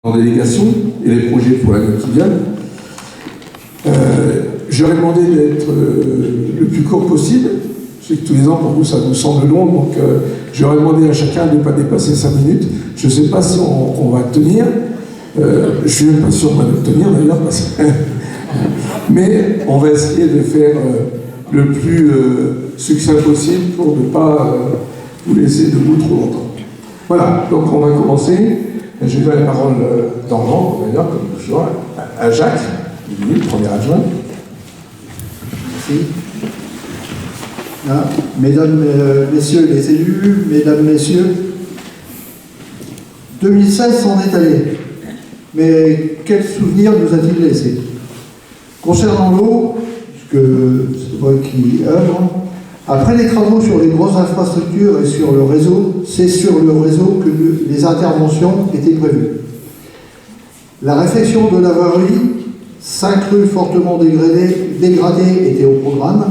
en délégation et les projets pour l'année qui vient. J'aurais demandé d'être le plus court possible. Je sais que tous les ans, pour vous, ça vous semble long, donc j'aurais demandé à chacun de ne pas dépasser 5 minutes. Je ne sais pas si on va tenir. Je suis même pas sûr qu'on va le tenir, d'ailleurs, mais on va essayer de faire le plus succinct possible pour ne pas vous laisser debout trop longtemps. Voilà, donc on va commencer. Je vais donner la parole dans l'ordre, d'ailleurs, comme toujours, à Jacques, le premier adjoint. Merci. Ah, mesdames, messieurs les élus, mesdames, messieurs, 2016 s'en est allé. Mais quel souvenir nous a-t-il laissé? Concernant l'eau, puisque c'est moi qui œuvre, après les travaux sur les grosses infrastructures et sur le réseau, c'est sur le réseau que les interventions étaient prévues. La réfection de l'avarie, 5 rues fortement dégradées étaient au programme.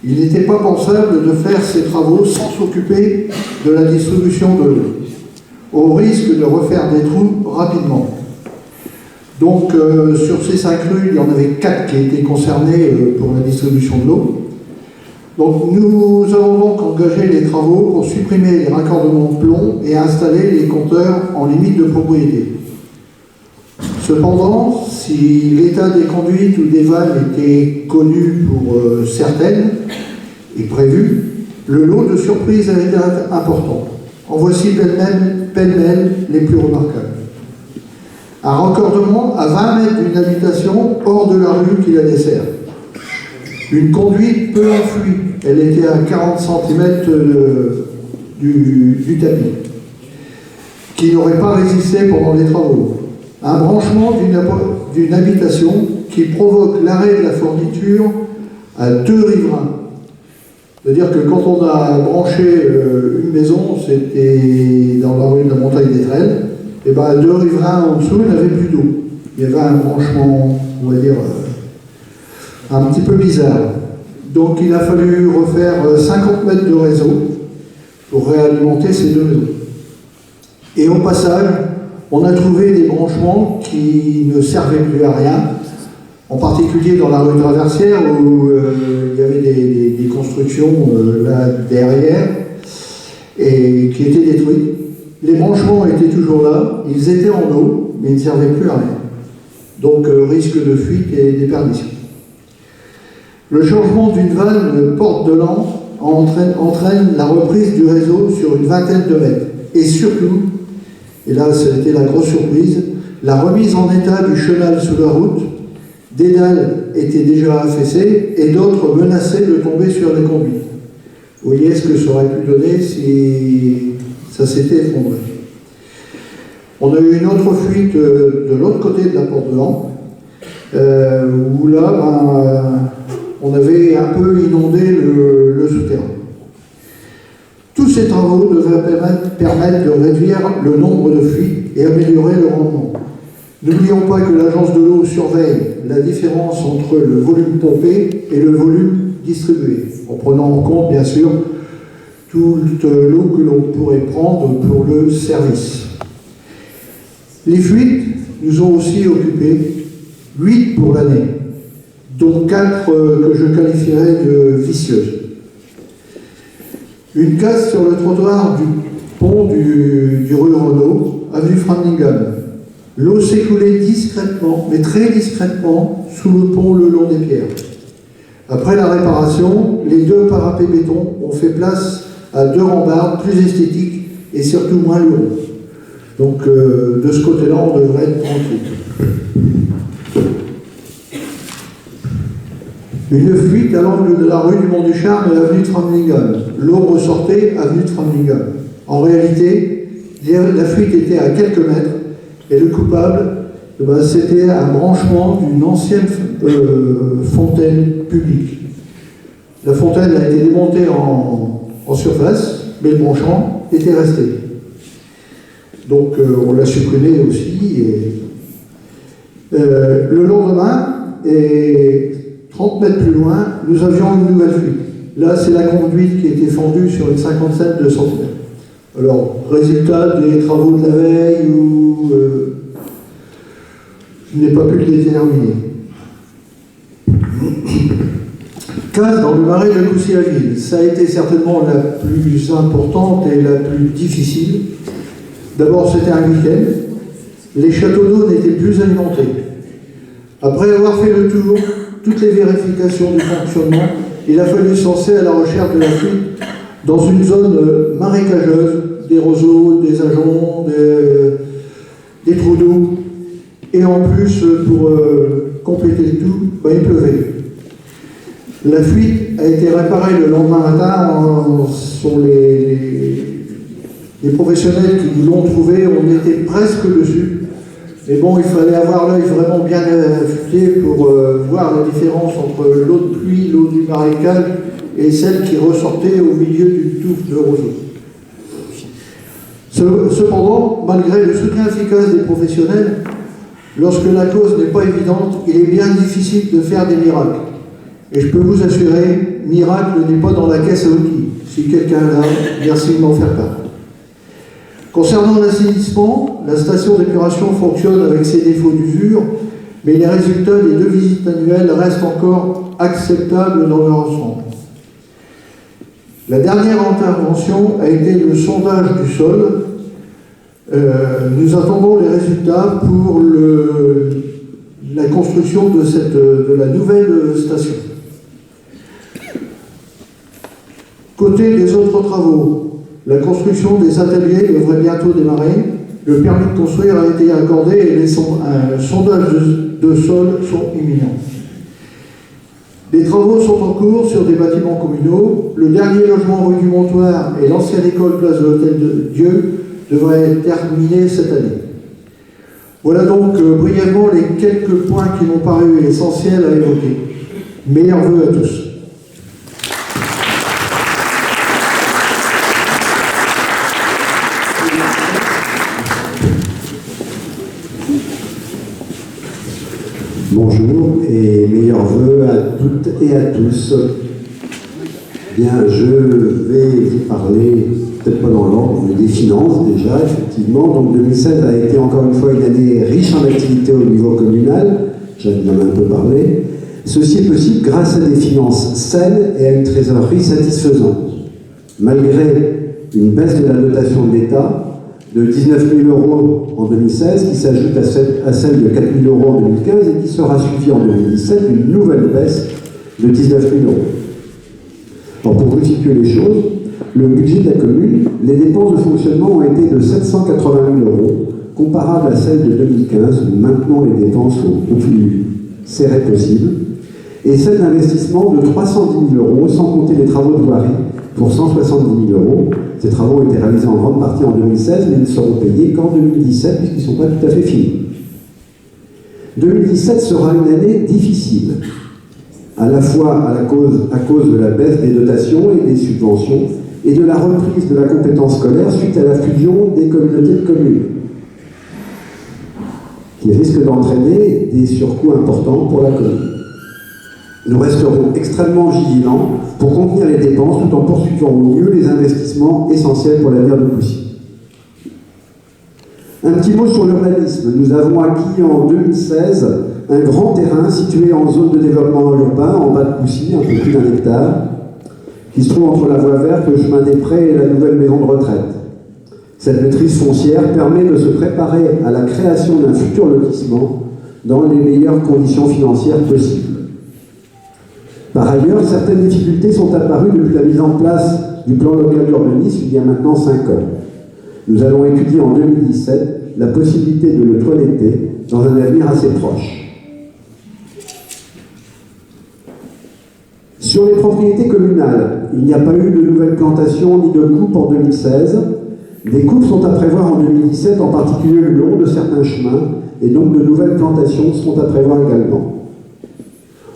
Il n'était pas pensable de faire ces travaux sans s'occuper de la distribution de l'eau, au risque de refaire des trous rapidement. Donc sur ces 5 rues, il y en avait 4 qui étaient concernées pour la distribution de l'eau. Donc nous avons donc engagé les travaux pour supprimer les raccordements de plomb et installer les compteurs en limite de propriété. Cependant, si l'état des conduites ou des vannes était connu pour certaines et prévu, le lot de surprises a été important. En voici pêle-mêle les plus remarquables. Un raccordement à 20 mètres d'une habitation hors de la rue qui la dessert. Une conduite peu enfouie, elle était à 40 cm du tapis, qui n'aurait pas résisté pendant les travaux. Un branchement d'une habitation qui provoque l'arrêt de la fourniture à 2 riverains. C'est-à-dire que quand on a branché une maison, c'était dans la rue de la Montagne des Trelles, et bien à 2 riverains en dessous, il n'avait plus d'eau. Il y avait un branchement, on va dire, un petit peu bizarre. Donc il a fallu refaire 50 mètres de réseau pour réalimenter ces 2 maisons. Et au passage, on a trouvé des branchements qui ne servaient plus à rien, en particulier dans la rue Traversière où il y avait des constructions là derrière et qui étaient détruites. Les branchements étaient toujours là, ils étaient en eau, mais ils ne servaient plus à rien. Donc risque de fuite et déperdition. Le changement d'une vanne porte de l'an entraîne la reprise du réseau sur une vingtaine de mètres. Et surtout, et là c'était la grosse surprise, la remise en état du chenal sous la route. Des dalles étaient déjà affaissées et d'autres menaçaient de tomber sur les conduites. Vous voyez ce que ça aurait pu donner si ça s'était effondré. On a eu une autre fuite de l'autre côté de la porte de l'an, où là, on avait un peu inondé le souterrain. Tous ces travaux devraient permettre de réduire le nombre de fuites et améliorer le rendement. N'oublions pas que l'agence de l'eau surveille la différence entre le volume pompé et le volume distribué, en prenant en compte, bien sûr, toute l'eau que l'on pourrait prendre pour le service. Les fuites nous ont aussi occupés, 8 pour l'année, dont 4 que je qualifierais de vicieuses. Une casse sur le trottoir du pont du rue Renault, avenue Framingham. L'eau s'écoulait discrètement, mais très discrètement, sous le pont le long des pierres. Après la réparation, les 2 parapets béton ont fait place à 2 rambardes plus esthétiques et surtout moins lourds. Donc de ce côté-là, on devrait être tranquille. Une fuite à l'angle de la rue du Mont-du-Charme et avenue de Framingham. L'eau ressortait avenue de Framingham. En réalité, la fuite était à quelques mètres et le coupable, c'était un branchement d'une ancienne fontaine publique. La fontaine a été démontée en surface, mais le branchement était resté. Donc on l'a supprimé aussi. Et, le lendemain, et 30 mètres plus loin, nous avions une nouvelle fuite. Là, c'est la conduite qui était fendue sur une 57 de centimètres. Alors, résultat des travaux de la veille ou je n'ai pas pu le déterminer. Casse dans le marais de Coucy-la-Ville, ça a été certainement la plus importante et la plus difficile. D'abord, c'était un week-end. Les châteaux d'eau n'étaient plus alimentés. Après avoir fait le tour, toutes les vérifications du fonctionnement, il a fallu se lancer à la recherche de la fuite dans une zone marécageuse, des roseaux, des ajoncs, des trous d'eau. Et en plus, pour compléter le tout, il pleuvait. La fuite a été réparée le lendemain matin. Sont les professionnels qui nous l'ont trouvé, on était presque dessus. Mais bon, il fallait avoir l'œil vraiment bien affûté pour voir la différence entre l'eau de pluie, l'eau du marécage et celle qui ressortait au milieu d'une touffe de roseaux. Cependant, malgré le soutien efficace des professionnels, lorsque la cause n'est pas évidente, il est bien difficile de faire des miracles. Et je peux vous assurer, miracle n'est pas dans la caisse à outils. Si quelqu'un l'a, merci de m'en faire part. Concernant l'assainissement, la station d'épuration fonctionne avec ses défauts d'usure, mais les résultats des 2 visites annuelles restent encore acceptables dans leur ensemble. La dernière intervention a été le sondage du sol. Nous attendons les résultats pour la construction de la nouvelle station. Côté des autres travaux, la construction des ateliers devrait bientôt démarrer. Le permis de construire a été accordé et les sondages de sol sont imminents. Les travaux sont en cours sur des bâtiments communaux. Le dernier logement rue du Montoir et l'ancienne école place de l'Hôtel de Dieu devraient être terminés cette année. Voilà donc brièvement les quelques points qui m'ont paru essentiels à évoquer. Meilleurs vœux à tous. Bonjour et meilleurs vœux à toutes et à tous. Bien, je vais vous parler, peut-être pas dans l'ordre, mais des finances déjà, effectivement. Donc 2016 a été encore une fois une année riche en activité au niveau communal, j'en ai un peu parlé. Ceci est possible grâce à des finances saines et à une trésorerie satisfaisante. Malgré une baisse de la dotation de l'État, de 19 000 euros en 2016, qui s'ajoute à celle de 4 000 euros en 2015 et qui sera suivie en 2017 d'une nouvelle baisse de 19 000 euros. Alors pour vous situer les choses, le budget de la commune, les dépenses de fonctionnement ont été de 780 000 euros, comparables à celles de 2015, où maintenant les dépenses sont au plus serrées possible, et celles d'investissement de 310 000 euros, sans compter les travaux de voirie, pour 170 000 euros. Ces travaux ont été réalisés en grande partie en 2016, mais ils ne seront payés qu'en 2017, puisqu'ils ne sont pas tout à fait finis. 2017 sera une année difficile, à la fois à cause de la baisse des dotations et des subventions, et de la reprise de la compétence scolaire suite à la fusion des communautés de communes, qui risque d'entraîner des surcoûts importants pour la commune. Nous resterons extrêmement vigilants pour contenir les dépenses tout en poursuivant au mieux les investissements essentiels pour l'avenir de Coucy. Un petit mot sur l'urbanisme. Nous avons acquis en 2016 un grand terrain situé en zone de développement urbain, en bas de Coucy, un peu plus d'1 hectare, qui se trouve entre la voie verte, le chemin des Prés et la nouvelle maison de retraite. Cette maîtrise foncière permet de se préparer à la création d'un futur lotissement dans les meilleures conditions financières possibles. Par ailleurs, certaines difficultés sont apparues depuis la mise en place du plan local d'urbanisme il y a maintenant 5 ans. Nous allons étudier en 2017 la possibilité de le toiletter dans un avenir assez proche. Sur les propriétés communales, il n'y a pas eu de nouvelles plantations ni de coupes en 2016. Des coupes sont à prévoir en 2017, en particulier le long de certains chemins, et donc de nouvelles plantations sont à prévoir également.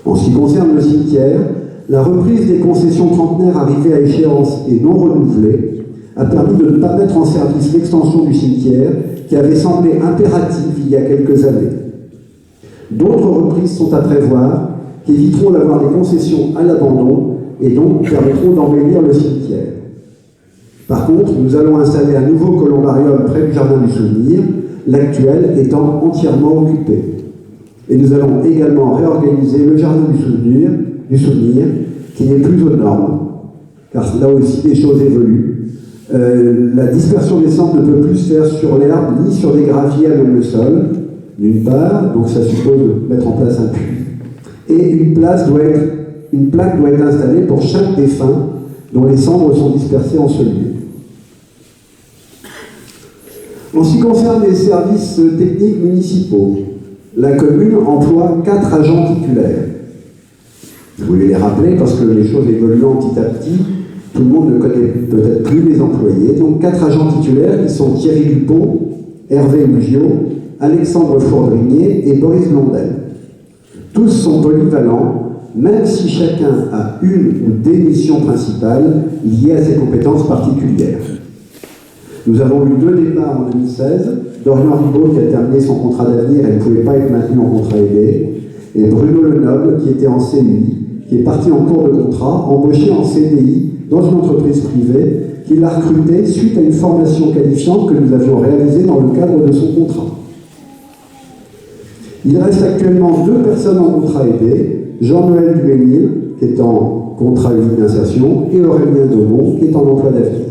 En ce qui concerne le cimetière, la reprise des concessions trentenaires arrivées à échéance et non renouvelées a permis de ne pas mettre en service l'extension du cimetière qui avait semblé impérative il y a quelques années. D'autres reprises sont à prévoir qui éviteront d'avoir des concessions à l'abandon et donc permettront d'embellir le cimetière. Par contre, nous allons installer un nouveau columbarium près du jardin du souvenir, l'actuel étant entièrement occupé. Et nous allons également réorganiser le jardin du souvenir, qui n'est plus aux normes, car là aussi les choses évoluent. La dispersion des cendres ne peut plus se faire sur l'herbe ni sur des graviers à même le sol, d'une part, donc ça suppose de mettre en place un puits. Et une plaque doit être installée pour chaque défunt dont les cendres sont dispersées en ce lieu. En ce qui concerne les services techniques municipaux, la commune emploie 4 agents titulaires. Je voulais les rappeler parce que les choses évoluant petit à petit, tout le monde ne connaît peut-être plus les employés. Donc 4 agents titulaires qui sont Thierry Dupont, Hervé Mugiot, Alexandre Fourdrinier et Boris Blondel. Tous sont polyvalents, même si chacun a une ou des missions principales liées à ses compétences particulières. Nous avons eu 2 départs en 2016, Dorian Ribaud qui a terminé son contrat d'avenir et ne pouvait pas être maintenu en contrat aidé, et Bruno Lenoble qui était en CDI, qui est parti en cours de contrat, embauché en CDI dans une entreprise privée, qui l'a recruté suite à une formation qualifiante que nous avions réalisée dans le cadre de son contrat. Il reste actuellement 2 personnes en contrat aidé, Jean-Noël Duménil, qui est en contrat unique d'insertion, et Aurélien Daumont, qui est en emploi d'avenir.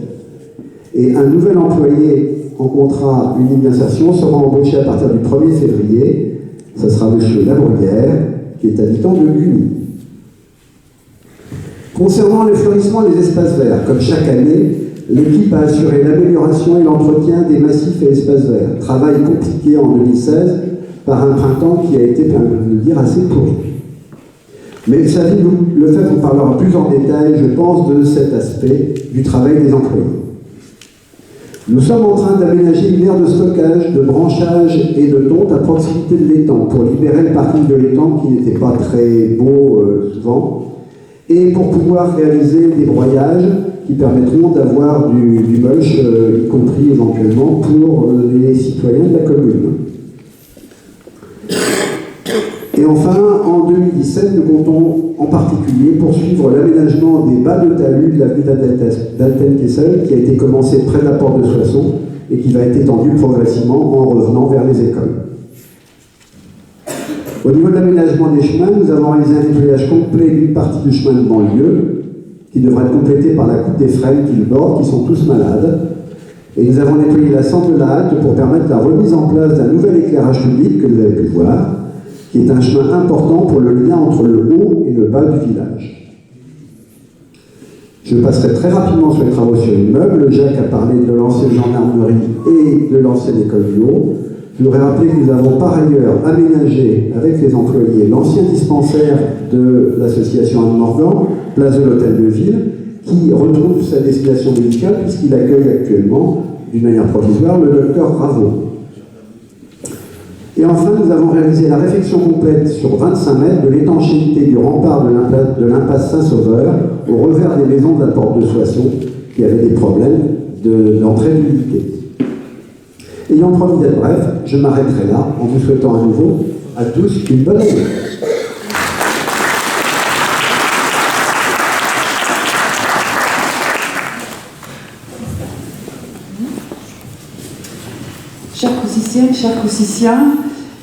Et un nouvel employé en contrat unique d'insertion sera embauché à partir du 1er février. Ce sera M. Labruyère, qui est habitant de Guny. Concernant le fleurissement des espaces verts, comme chaque année, l'équipe a assuré l'amélioration et l'entretien des massifs et espaces verts. Travail compliqué en 2016 par un printemps qui a été, permettez-moi de le dire, assez pourri. Mais ça, le fait vous parlera plus en détail, je pense, de cet aspect du travail des employés. Nous sommes en train d'aménager une aire de stockage, de branchage et de tonte à proximité de l'étang pour libérer le parking de l'étang qui n'était pas très beau souvent et pour pouvoir réaliser des broyages qui permettront d'avoir du mulch, y compris éventuellement pour les citoyens de la commune. Et enfin, en 2017, nous comptons en particulier poursuivre l'aménagement des bas de talus de l'avenue d'Altenkessel qui a été commencé près de la porte de Soissons et qui va être étendu progressivement en revenant vers les écoles. Au niveau de l'aménagement des chemins, nous avons réalisé un nettoyage complet d'une partie du chemin de banlieue qui devra être complété par la coupe des frênes qui le bordent, qui sont tous malades. Et nous avons nettoyé la centre de la halte pour permettre la remise en place d'un nouvel éclairage public que vous avez pu voir, qui est un chemin important pour le lien entre le haut et le bas du village. Je passerai très rapidement sur les travaux sur l'immeuble. Jacques a parlé de l'ancienne gendarmerie et de l'ancienne école du Haut. Je voudrais rappeler que nous avons par ailleurs aménagé avec les employés l'ancien dispensaire de l'association Anne-Morgan, place de l'Hôtel de Ville, qui retrouve sa destination médicale puisqu'il accueille actuellement, d'une manière provisoire, le docteur Raveau. Et enfin, nous avons réalisé la réfection complète sur 25 mètres de l'étanchéité du rempart de l'impasse Saint-Sauveur au revers des maisons de la porte de Soissons qui avaient des problèmes d'entrée d'humidité. Ayant promis d'être bref, je m'arrêterai là en vous souhaitant à nouveau à tous une bonne année. Chers Coussissiennes, chers Coussissiens,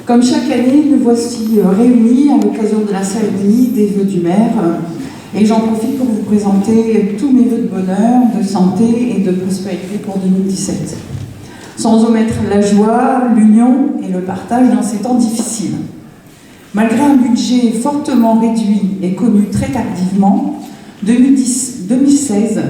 comme chaque année, nous voici réunis à l'occasion de la cérémonie des vœux du maire. Et j'en profite pour vous présenter tous mes vœux de bonheur, de santé et de prospérité pour 2017. Sans omettre la joie, l'union et le partage dans ces temps difficiles. Malgré un budget fortement réduit et connu très tardivement, 2016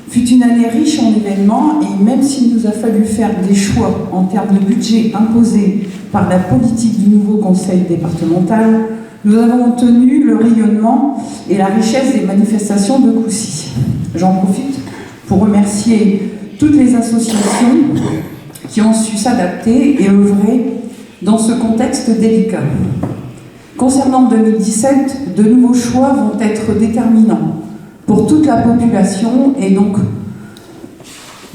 fut une année riche en événements et même s'il nous a fallu faire des choix en termes de budget imposés par la politique du nouveau conseil départemental, nous avons tenu le rayonnement et la richesse des manifestations de Coucy. J'en profite pour remercier toutes les associations qui ont su s'adapter et œuvrer dans ce contexte délicat. Concernant 2017, de nouveaux choix vont être déterminants pour toute la population et donc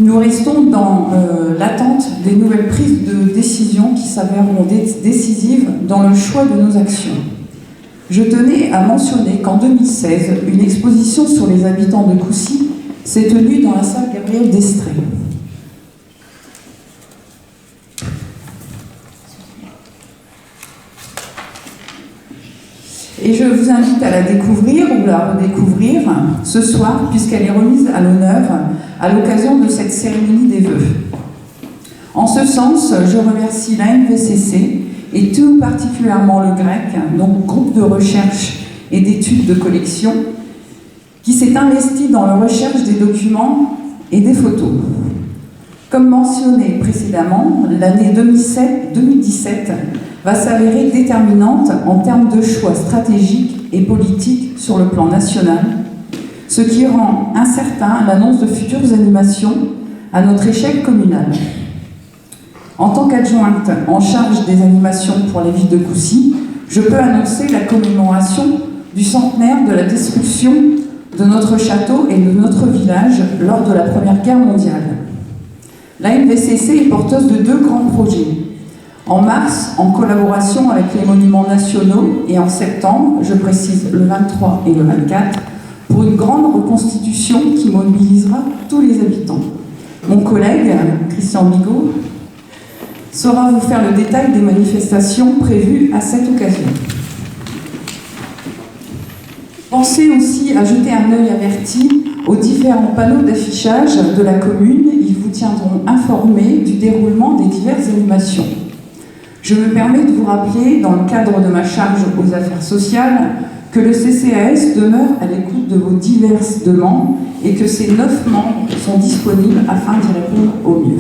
nous restons dans l'attente des nouvelles prises de décision qui s'avèreront décisives dans le choix de nos actions. Je tenais à mentionner qu'en 2016, une exposition sur les habitants de Coucy s'est tenue dans la salle Gabriel Destré. Et je vous invite à la découvrir ou la redécouvrir ce soir, puisqu'elle est remise à l'honneur à l'occasion de cette cérémonie des vœux. En ce sens, je remercie l'ANVCC et tout particulièrement le GREC, donc groupe de recherche et d'études de collection, qui s'est investi dans la recherche des documents et des photos. Comme mentionné précédemment, l'année 2017 va s'avérer déterminante en termes de choix stratégiques et politiques sur le plan national, ce qui rend incertain l'annonce de futures animations à notre échelle communale. En tant qu'adjointe en charge des animations pour les villes de Coucy, je peux annoncer la commémoration du centenaire de la destruction de notre château et de notre village lors de la Première Guerre mondiale. La NVCC est porteuse de 2 grands projets. En mars, en collaboration avec les monuments nationaux, et en septembre, je précise le 23 et le 24, pour une grande reconstitution qui mobilisera tous les habitants. Mon collègue, Christian Bigot, saura vous faire le détail des manifestations prévues à cette occasion. Pensez aussi à jeter un œil averti aux différents panneaux d'affichage de la commune. Ils vous tiendront informés du déroulement des diverses animations. Je me permets de vous rappeler, dans le cadre de ma charge aux affaires sociales, que le CCAS demeure à l'écoute de vos diverses demandes et que ces 9 membres sont disponibles afin d'y répondre au mieux.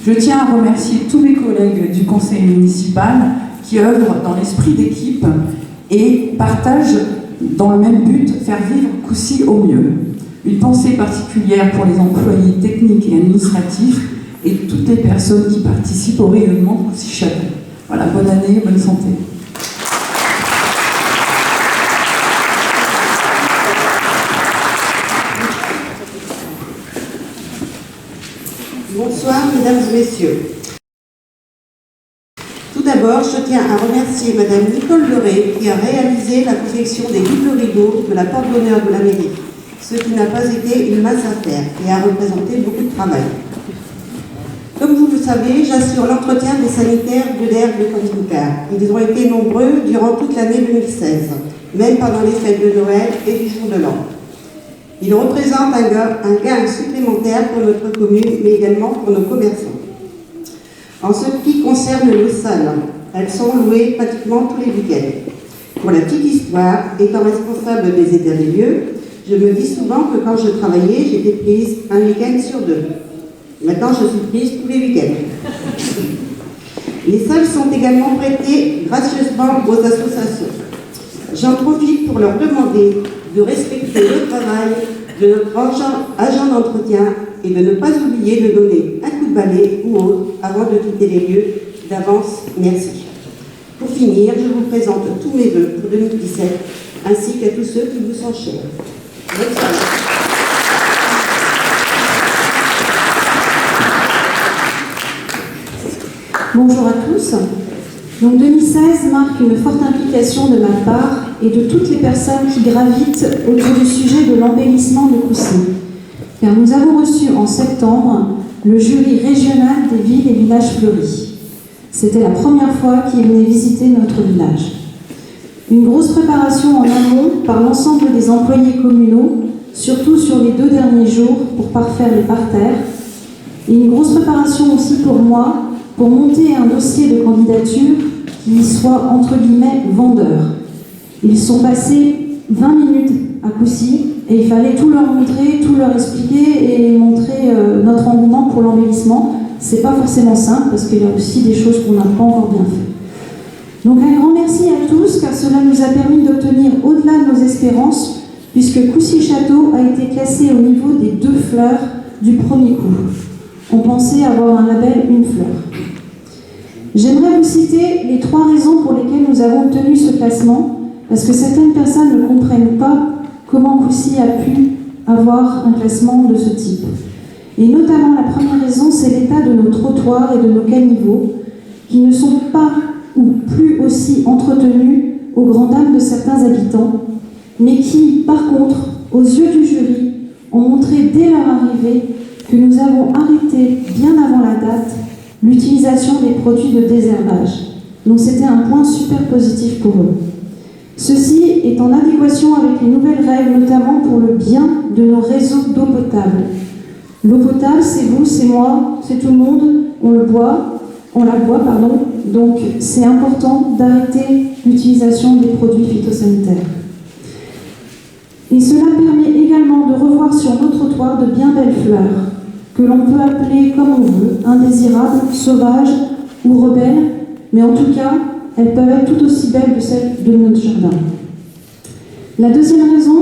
Je tiens à remercier tous mes collègues du conseil municipal qui œuvrent dans l'esprit d'équipe et partagent dans le même but, faire vivre Coucy au mieux. Une pensée particulière pour les employés techniques et administratifs et toutes les personnes qui participent au rayonnement de Coucy-Château. Voilà, bonne année, bonne santé. Bonsoir, mesdames et messieurs. Tout d'abord, je tiens à remercier Madame Nicole Leray qui a réalisé la confection des doubles rideaux de la porte d'honneur de la mairie, ce qui n'a pas été une mince affaire et a représenté beaucoup de travail. Comme vous le savez, j'assure l'entretien des sanitaires de l'air de camping-car. Ils ont été nombreux durant toute l'année 2016, même pendant les fêtes de Noël et du jour de l'an. Ils représentent un gain supplémentaire pour notre commune, mais également pour nos commerçants. En ce qui concerne nos salles, elles sont louées pratiquement tous les week-ends. Pour la petite histoire, étant responsable des états des lieux, je me dis souvent que quand je travaillais, j'étais prise un week-end sur 2. Maintenant, je suis prise tous les week-ends. Les salles sont également prêtées gracieusement aux associations. J'en profite pour leur demander de respecter le travail de notre agent d'entretien et de ne pas oublier de donner un coup de balai ou autre avant de quitter les lieux. D'avance, merci. Pour finir, je vous présente tous mes vœux pour 2017, ainsi qu'à tous ceux qui vous sont chers. Bonne soirée. Bonjour à tous. Donc 2016 marque une forte implication de ma part et de toutes les personnes qui gravitent autour du sujet de l'embellissement de Coucy. Car nous avons reçu en septembre le jury régional des villes et villages fleuris. C'était la première fois qu'ils venaient visiter notre village. Une grosse préparation en amont par l'ensemble des employés communaux, surtout sur les 2 derniers jours pour parfaire les parterres. Et une grosse préparation aussi pour moi, pour monter un dossier de candidature qui soit entre guillemets vendeur. Ils sont passés 20 minutes à Coucy et il fallait tout leur montrer, tout leur expliquer et montrer notre engouement pour l'embellissement. C'est pas forcément simple parce qu'il y a aussi des choses qu'on n'a pas encore bien fait. Donc un grand merci à tous car cela nous a permis d'obtenir au-delà de nos espérances puisque Coucy-Château a été classé au niveau des 2 fleurs du premier coup. On pensait avoir un label une fleur. J'aimerais vous citer les 3 raisons pour lesquelles nous avons obtenu ce classement, parce que certaines personnes ne comprennent pas comment Coucy a pu avoir un classement de ce type. Et notamment, la première raison, c'est l'état de nos trottoirs et de nos caniveaux, qui ne sont pas ou plus aussi entretenus aux grandes dames de certains habitants, mais qui, par contre, aux yeux du jury, ont montré dès leur arrivée que nous avons arrêté, bien avant la date, l'utilisation des produits de désherbage. Donc c'était un point super positif pour eux. Ceci est en adéquation avec les nouvelles règles, notamment pour le bien de nos réseaux d'eau potable. L'eau potable, c'est vous, c'est moi, c'est tout le monde, on la boit, donc c'est important d'arrêter l'utilisation des produits phytosanitaires. Et cela permet également de revoir sur nos trottoirs de bien belles fleurs, que l'on peut appeler comme on veut, indésirables, sauvages ou rebelles, mais en tout cas, elles peuvent être tout aussi belles que celles de notre jardin. La deuxième raison,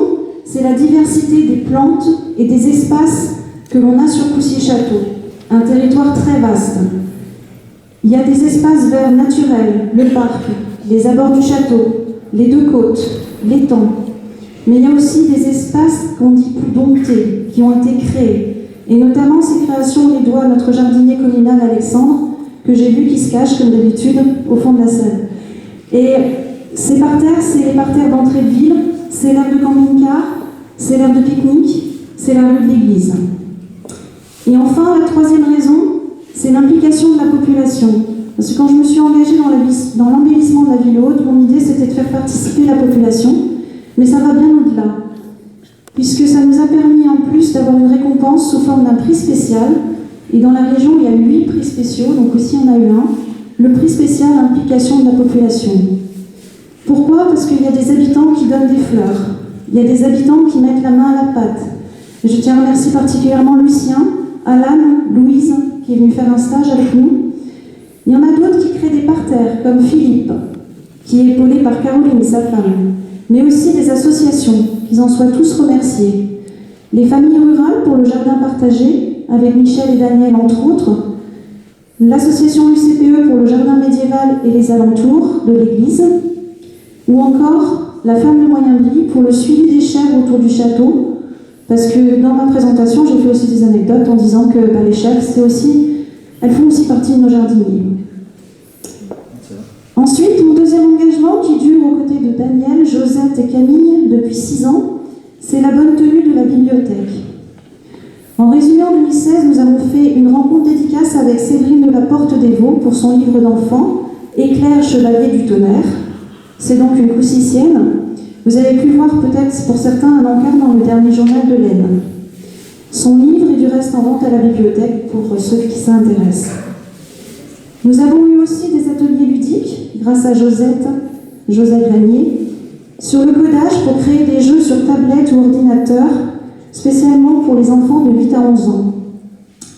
c'est la diversité des plantes et des espaces que l'on a sur Coussier-Château, un territoire très vaste. Il y a des espaces verts naturels, le parc, les abords du château, les deux côtes, l'étang. Mais il y a aussi des espaces qu'on dit plus domptés, qui ont été créés. Et notamment ces créations, on les doit à notre jardinier communal Alexandre, que j'ai vu qui se cache comme d'habitude au fond de la salle. Et ces parterres, c'est les parterres d'entrée de ville, c'est l'aire de camping-car, c'est l'aire de pique-nique, c'est la rue de l'église. Et enfin, la troisième raison, c'est l'implication de la population. Parce que quand je me suis engagée dans l'embellissement de la ville haute, mon idée c'était de faire participer la population, mais ça va bien au-delà. Puisque ça nous a permis en plus d'avoir une récompense sous forme d'un prix spécial. Et dans la région, il y a 8 prix spéciaux, donc aussi on a eu un. Le prix spécial implication de la population. Pourquoi? Parce qu'il y a des habitants qui donnent des fleurs. Il y a des habitants qui mettent la main à la pâte. Et je tiens à remercier particulièrement Lucien, Alan, Louise, qui est venu faire un stage avec nous. Il y en a d'autres qui créent des parterres, comme Philippe, qui est épaulé par Caroline, sa femme. Mais aussi des associations, qu'ils en soient tous remerciés. Les familles rurales pour le jardin partagé, avec Michel et Daniel entre autres. L'association UCPE pour le jardin médiéval et les alentours de l'église. Ou encore la femme de Moyenbry pour le suivi des chèvres autour du château. Parce que dans ma présentation, j'ai fait aussi des anecdotes en disant que les chèvres, elles font aussi partie de nos jardiniers. Ensuite, mon deuxième engagement, qui dure aux côtés de Daniel, Josette et Camille depuis 6 ans, c'est la bonne tenue de la bibliothèque. En résumé, en 2016, nous avons fait une rencontre dédicace avec Séverine de la Porte-des-Vaux pour son livre d'enfant, Éclair Chevalier du Tonnerre. C'est donc une coussissienne. Vous avez pu voir peut-être pour certains un encart dans le dernier journal de l'Aisne. Son livre est du reste en vente à la bibliothèque pour ceux qui s'intéressent. Nous avons eu aussi des ateliers ludiques grâce à Josette Granier sur le codage pour créer des jeux sur tablette ou ordinateur spécialement pour les enfants de 8 à 11 ans.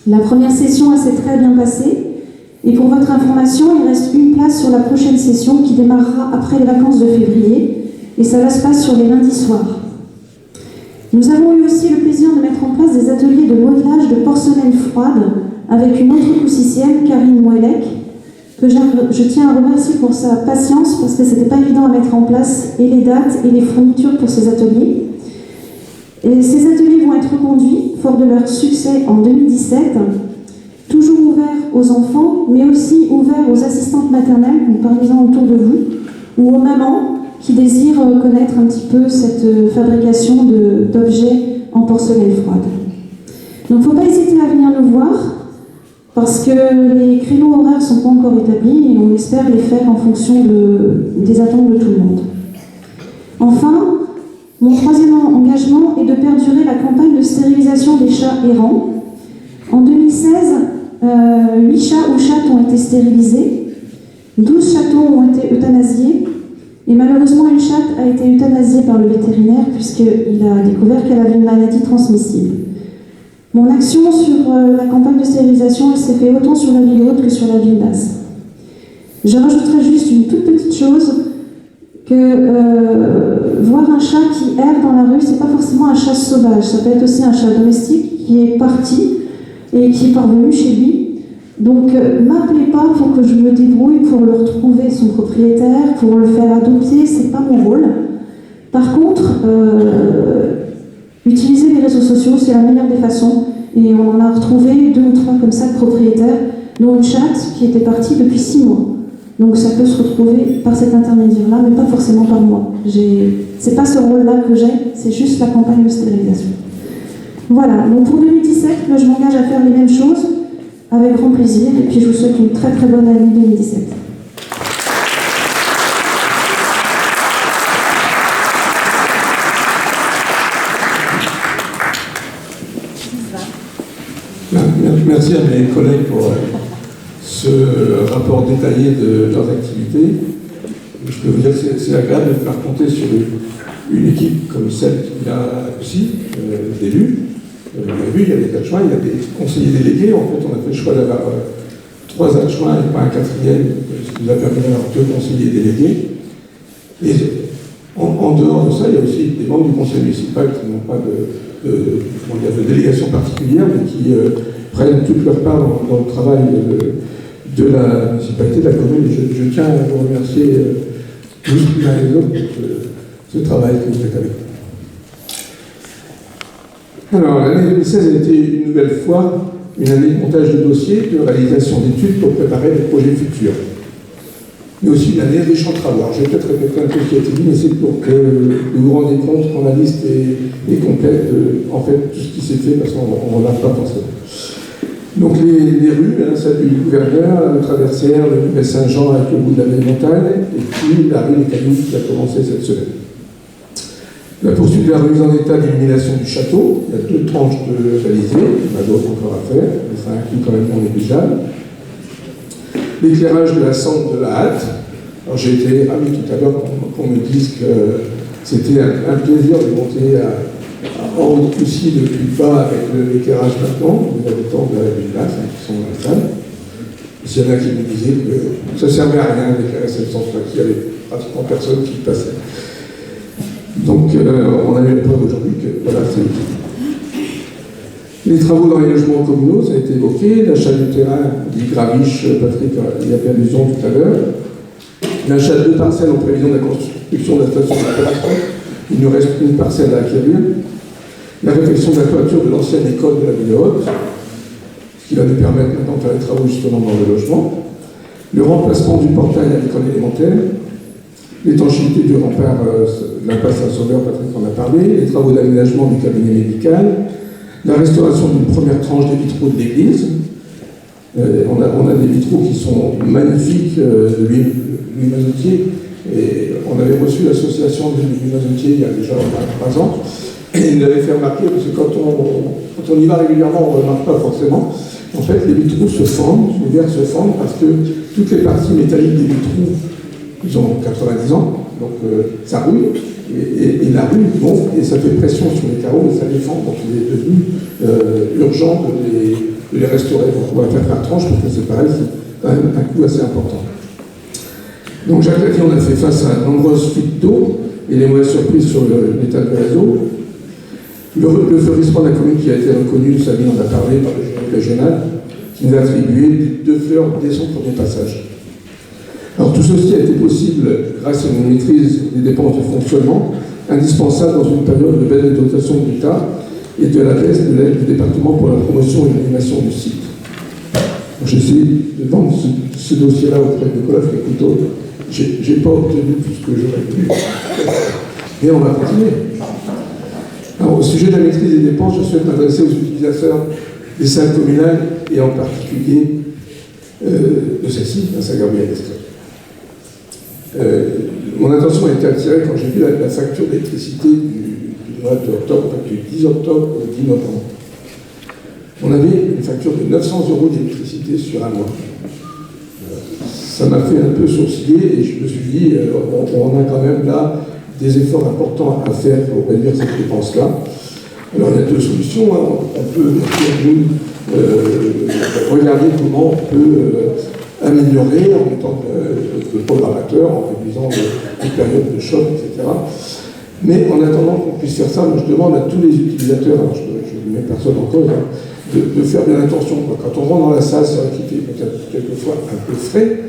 La première session s'est très bien passée et pour votre information, il reste une place sur la prochaine session qui démarrera après les vacances de février et ça se passe sur les lundis soirs. Nous avons eu aussi le plaisir de mettre en place des ateliers de modelage de porcelaine froide avec une autre coussissienne, Karine Moellec, que je tiens à remercier pour sa patience parce que c'était pas évident à mettre en place et les dates et les fournitures pour ces ateliers. Et ces ateliers vont être conduits, fort de leur succès en 2017, toujours ouverts aux enfants, mais aussi ouverts aux assistantes maternelles, donc parlez-en autour de vous, ou aux mamans qui désirent connaître un petit peu cette fabrication d'objets en porcelaine froide. Donc il ne faut pas hésiter à venir nous voir, parce que les créneaux horaires ne sont pas encore établis et on espère les faire en fonction des attentes de tout le monde. Enfin, mon troisième engagement est de perdurer la campagne de stérilisation des chats errants. En 2016, 8 chats ou chattes ont été stérilisés, 12 chatons ont été euthanasiés, et malheureusement une chatte a été euthanasiée par le vétérinaire puisqu'il a découvert qu'elle avait une maladie transmissible. Mon action sur la campagne de stérilisation, elle s'est faite autant sur la ville haute que sur la ville basse. Je rajouterai juste une toute petite chose, que voir un chat qui erre dans la rue, c'est pas forcément un chat sauvage, ça peut être aussi un chat domestique qui est parti et qui est parvenu chez lui. Donc m'appelez pas pour que je me débrouille pour le retrouver son propriétaire, pour le faire adopter, c'est pas mon rôle. Par contre, utiliser les réseaux sociaux, c'est la meilleure des façons, et on en a retrouvé 2 ou 3 comme ça de propriétaires, dont une chatte qui était partie depuis 6 mois. Donc ça peut se retrouver par cet intermédiaire-là, mais pas forcément par moi. C'est pas ce rôle-là que j'ai, c'est juste la campagne de stérilisation. Voilà, donc pour 2017, je m'engage à faire les mêmes choses, avec grand plaisir, et puis je vous souhaite une très très bonne année 2017. Merci à mes collègues pour ce rapport détaillé de leurs activités. Je peux vous dire que c'est agréable de pouvoir compter sur une équipe comme celle qu'il y a aussi, d'élus. Vous avez vu, il y a des adjoints, il y a des conseillers délégués. En fait, on a fait le choix d'avoir 3 adjoints et pas un 4e, ce qui nous a permis d'avoir 2 conseillers délégués. Et en dehors de ça, il y a aussi des membres du conseil municipal qui n'ont pas de délégation particulière, mais qui prennent toute leur part dans le travail de la municipalité, de la commune. Je tiens à vous remercier tous les uns et les autres pour ce travail que vous faites avec nous. Alors, l'année 2016 a été une nouvelle fois une année de montage de dossiers, de réalisation d'études pour préparer les projets futurs. Mais aussi une année riche en travaux. Alors, je vais peut-être répéter un peu ce qui a été dit, mais c'est pour que vous vous rendez compte quand la liste est complète, en fait, tout ce qui s'est fait, parce qu'on ne remarque pas forcément. Donc les rues, celle du Gouverneur, la traversière, le Nouvelle Saint-Jean avec le bout de la belle montagne, et puis la rue des Cailloux qui a commencé cette semaine. La poursuite de la remise en état d'illumination du château, il y a 2 tranches de réalisées, il y en a d'autres encore à faire, mais ça inclut quand même non négligeable. L'éclairage de la cendre de la hâte. Alors j'ai été ravi tout à l'heure qu'on me dise que c'était un plaisir de monter en haut de Poussy depuis le bas avec l'éclairage maintenant, les habitants de la ville là, qui sont dans la salle. S'il y en a qui me disaient que ça ne servait à rien d'éclairer cette centre-là, qu'il y avait pratiquement personne qui passait. Donc on a eu la preuve aujourd'hui que voilà, c'est utile. Les travaux dans les logements communaux, ça a été évoqué, l'achat du terrain, dit Graviche, Patrick y a fait allusion tout à l'heure, l'achat de 2 parcelles en prévision de la construction de la station d'épuration, il nous reste une parcelle à acquérir, la réfection de la toiture de l'ancienne école de la ville haute, ce qui va nous permettre maintenant de faire les travaux justement dans le logement, le remplacement du portail à l'école élémentaire, l'étanchéité du rempart de l'impasse Saint-Sauveur, Patrick en a parlé, les travaux d'aménagement du cabinet médical, la restauration d'une première tranche des vitraux de l'église. On a des vitraux qui sont magnifiques de Louis Mazoutier, et on avait reçu l'association de Louis Mazoutier il y a déjà 3 ans, et il nous avait fait remarquer, parce que quand on y va régulièrement, on ne remarque pas forcément, en fait les vitraux se fendent, les verres se fendent, parce que toutes les parties métalliques des vitraux, ils ont 90 ans, donc ça rouille, et la rue monte, et ça fait pression sur les carreaux, et ça les fend, donc il est devenu urgent de les restaurer. Donc on va faire par tranche, parce que c'est pareil, c'est quand même un coût assez important. Donc Jacques Laffitte, on a fait face à de nombreuses fuites d'eau, et les mauvaises surprises sur l'état du réseau. Le fleurissement de la commune qui a été reconnu, Sabine en a parlé, par le jury régional, qui nous a attribué 2 fleurs dès son premier passage. Alors tout ceci a été possible grâce à une maîtrise des dépenses de fonctionnement, indispensable dans une période de baisse de dotation de l'État et de la baisse de l'aide du département pour la promotion et l'animation du site. J'ai essayé de vendre ce dossier-là auprès de Nicolas Frécouteau. J'ai pas obtenu tout ce que j'aurais pu, mais on va continuer. Alors, au sujet de la maîtrise des dépenses, je souhaite m'adresser aux utilisateurs des salles communales et en particulier de celle-ci, à Saint-Gabriel-Esclave. Mon attention a été attirée quand j'ai vu la facture d'électricité du mois d'octobre, du 10 octobre au 10 novembre. On avait une facture de 900 € d'électricité sur un mois. Ça m'a fait un peu sourciller et je me suis dit, on a quand même là des efforts importants à faire pour réduire cette dépense-là. Alors il y a 2 solutions. On peut regarder comment on peut améliorer en mettant le programmateur, en réduisant les périodes de choc, etc. Mais en attendant qu'on puisse faire ça, moi je demande à tous les utilisateurs, alors je ne mets personne en cause, de faire bien attention. Quand on rentre dans la salle, c'est vrai qu'il fait peut-être quelquefois un peu frais,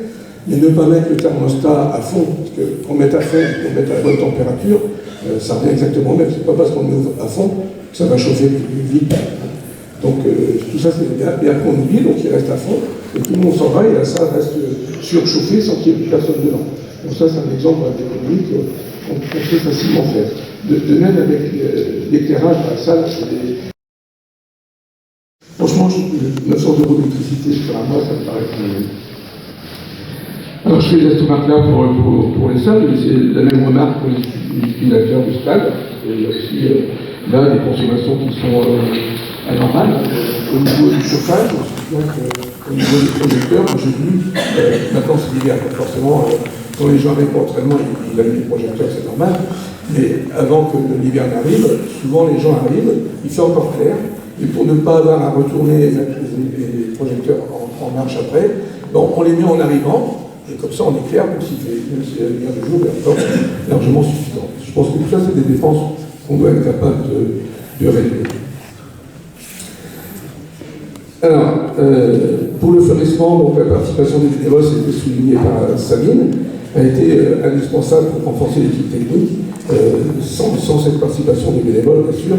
mais ne pas mettre le thermostat à fond, parce qu'on mette à fond, qu'on mette à la bonne température, ça revient exactement même. C'est pas parce qu'on ouvre à fond que ça va chauffer plus vite. Donc tout ça c'est bien. Et après on oublie, donc il reste à fond, et tout le monde s'en va, et la salle reste surchauffée sans qu'il y ait plus personne dedans. Donc ça c'est un exemple d'économie qu'on peut facilement faire. De même avec l'éclairage de la salle, franchement, 900 € d'électricité sur un mois, ça me paraît très... Alors je fais cette remarque-là pour les salles, mais c'est la même remarque pour les utilisateurs du stade. Il y a aussi là des consommations qui sont anormale. Au niveau du chauffage, je me souviens qu'au niveau des projecteurs, j'ai vu, maintenant c'est l'hiver, forcément, quand les gens arrivent pour l'entraînement, ils allument les projecteurs, c'est normal. Mais avant que l'hiver n'arrive, souvent les gens arrivent, il fait encore clair, et pour ne pas avoir à retourner les projecteurs en marche après, bon, on les met en arrivant, et comme ça on est clair, même si la lumière de jour est encore largement suffisante. Je pense que tout ça, c'est des dépenses qu'on doit être capable de régler. Alors, pour le fleurissement, donc, la participation des bénévoles, c'était souligné par Sabine, a été indispensable pour renforcer l'équipe technique. Sans cette participation des bénévoles, bien sûr,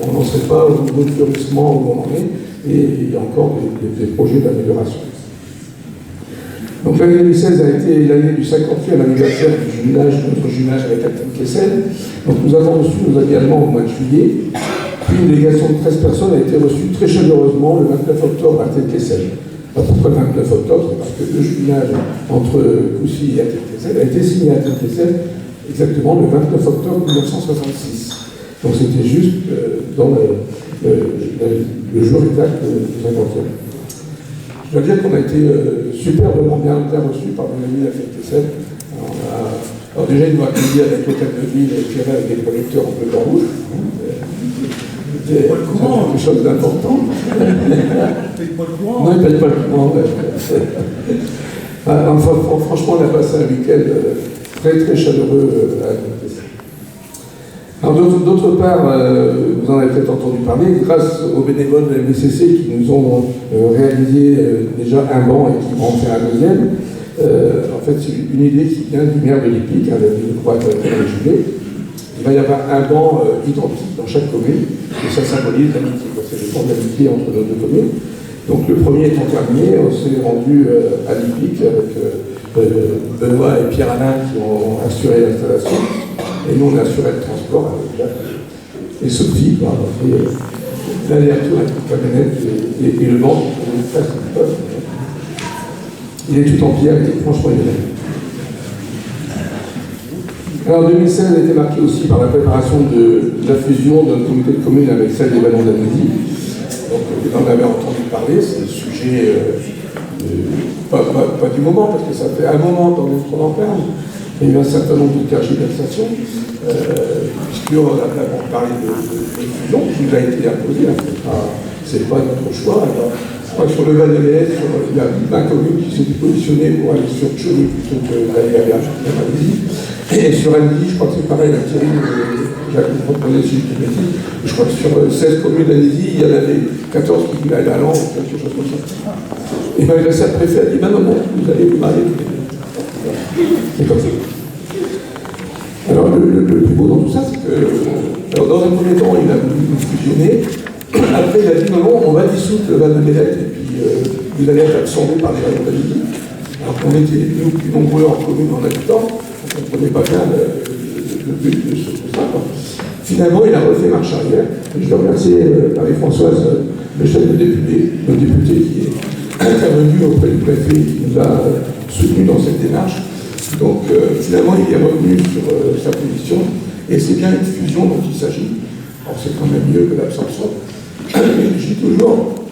on n'en serait pas au niveau de fleurissement où on en est, et il y a encore des projets d'amélioration. Donc l'année 2016 a été l'année du 50e anniversaire du jumelage, de notre jumelage avec Alten-Kessel. Donc nous avons reçu nos amis allemands au mois de juillet, puis une délégation de 13 personnes a été reçue très chaleureusement le 29 octobre à Alten-Kessel. Pourquoi le 29 octobre? C'est parce que le jumelage entre Coucy et Alten-Kessel a été signé à Alten-Kessel exactement le 29 octobre 1966. Donc c'était juste dans le jour exact du 50e. Je dois dire qu'on a été superbement bien reçus par nos amis d'Alten-Kessel. Alors déjà, ils nous ont accueillis avec l'hôtel de ville éclairé avec des projecteurs en bleu, blanc, rouge. C'était quelque chose d'important. Non, ils ne payent pas le courant. Enfin, franchement, on a passé un week-end très très chaleureux à Alten-Kessel. Alors d'autre part, vous en avez peut-être entendu parler, grâce aux bénévoles de la MCC qui nous ont réalisé déjà un banc et qui vont en faire un deuxième. En fait, c'est une idée qui vient du maire de Lippic, la ville de Croix Juillet. Il va y avoir un banc identique dans chaque commune, et ça symbolise l'amitié. C'est le banc d'amitié entre nos deux communes. Donc le premier étant terminé, on s'est rendu à Lippic avec Benoît et Pierre-Alain qui ont assuré l'installation. Et nous, on a assuré le transport avec Jacques et Sophie pour avoir fait l'aller-retour avec une camionnette et le banc. Il est tout en pierre, il est franchement idéal. Alors 2016 a été marqué aussi par la préparation de la fusion de notre communauté de communes avec celle des Vallons d'Annecy. Donc vous en avez entendu parler, c'est le sujet pas du moment, parce que ça fait un moment qu'on est trop en parle. Il y a eu un certain nombre de tergiversations, puisqu'on a parlé de fusion qui nous a été imposée, c'est pas notre choix. Alors, je crois que sur le Val de l'Est, il y a 20 communes qui s'étaient positionnées pour aller sur Chauny plutôt que d'aller à Annecy. Et sur Annecy, je crois que c'est pareil, la Thierry, Jacques, vous reprenez si je dis, je crois que sur 16 communes d'Annecy, il y en avait 14 qui voulaient aller à Lens ou quelque chose comme ça. Et malgré ça, le préfet a dit, ben non, vous allez vous marier tous les deux. C'est comme ça. Alors le plus beau dans tout ça, c'est que dans un premier temps, il a voulu nous fusionner. Après, il a dit non, on va dissoudre le Val de l'Est et puis vous allez être absorbés par les Vallons d'Annecy. Alors qu'on était nous plus nombreux en commune en habitants, on ne comprenait pas bien le but de tout ça. Finalement, il a refait marche arrière. Je dois remercier Marie-Françoise, le chef de député, le député qui est intervenu auprès du préfet et qui nous a soutenus dans cette démarche. Donc finalement, il est revenu sur sa position, et c'est bien une fusion dont il s'agit. Alors c'est quand même mieux que l'absorption. Je dis toujours,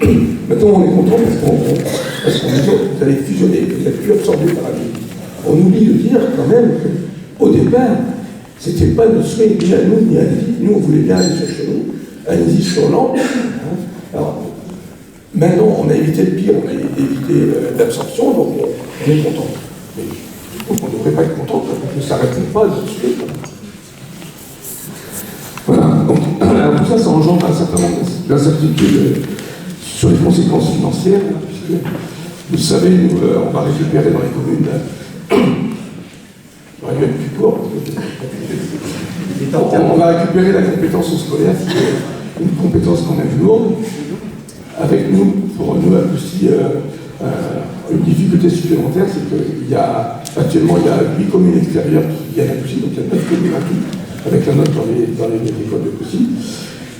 maintenant on est content parce qu'on dit vous allez fusionner, vous n'êtes plus absorbé par la ville. On oublie de dire quand même qu'au départ, c'était pas notre souhait ni à nous ni à Annecy. Nous on voulait bien aller chercher nous, Annecy-sur-Land. Alors maintenant on a évité le pire, on a évité l'absorption, donc on est content. Mais je trouve qu'on ne devrait pas être content parce que ça ne s'arrête pas là-dessus. Voilà, donc tout ça, ça engendre un certain nombre d'incertitudes sur les conséquences financières, puisque vous savez, nous, on va récupérer dans les communes, on va récupérer la compétence scolaire, qui est une compétence quand même lourde. Avec nous, pour nous aussi, une difficulté supplémentaire, c'est qu'il y a actuellement 8 communes extérieures qui viennent à Coucy, donc il y a 9 communes à tout, avec la note dans les écoles de Coucy.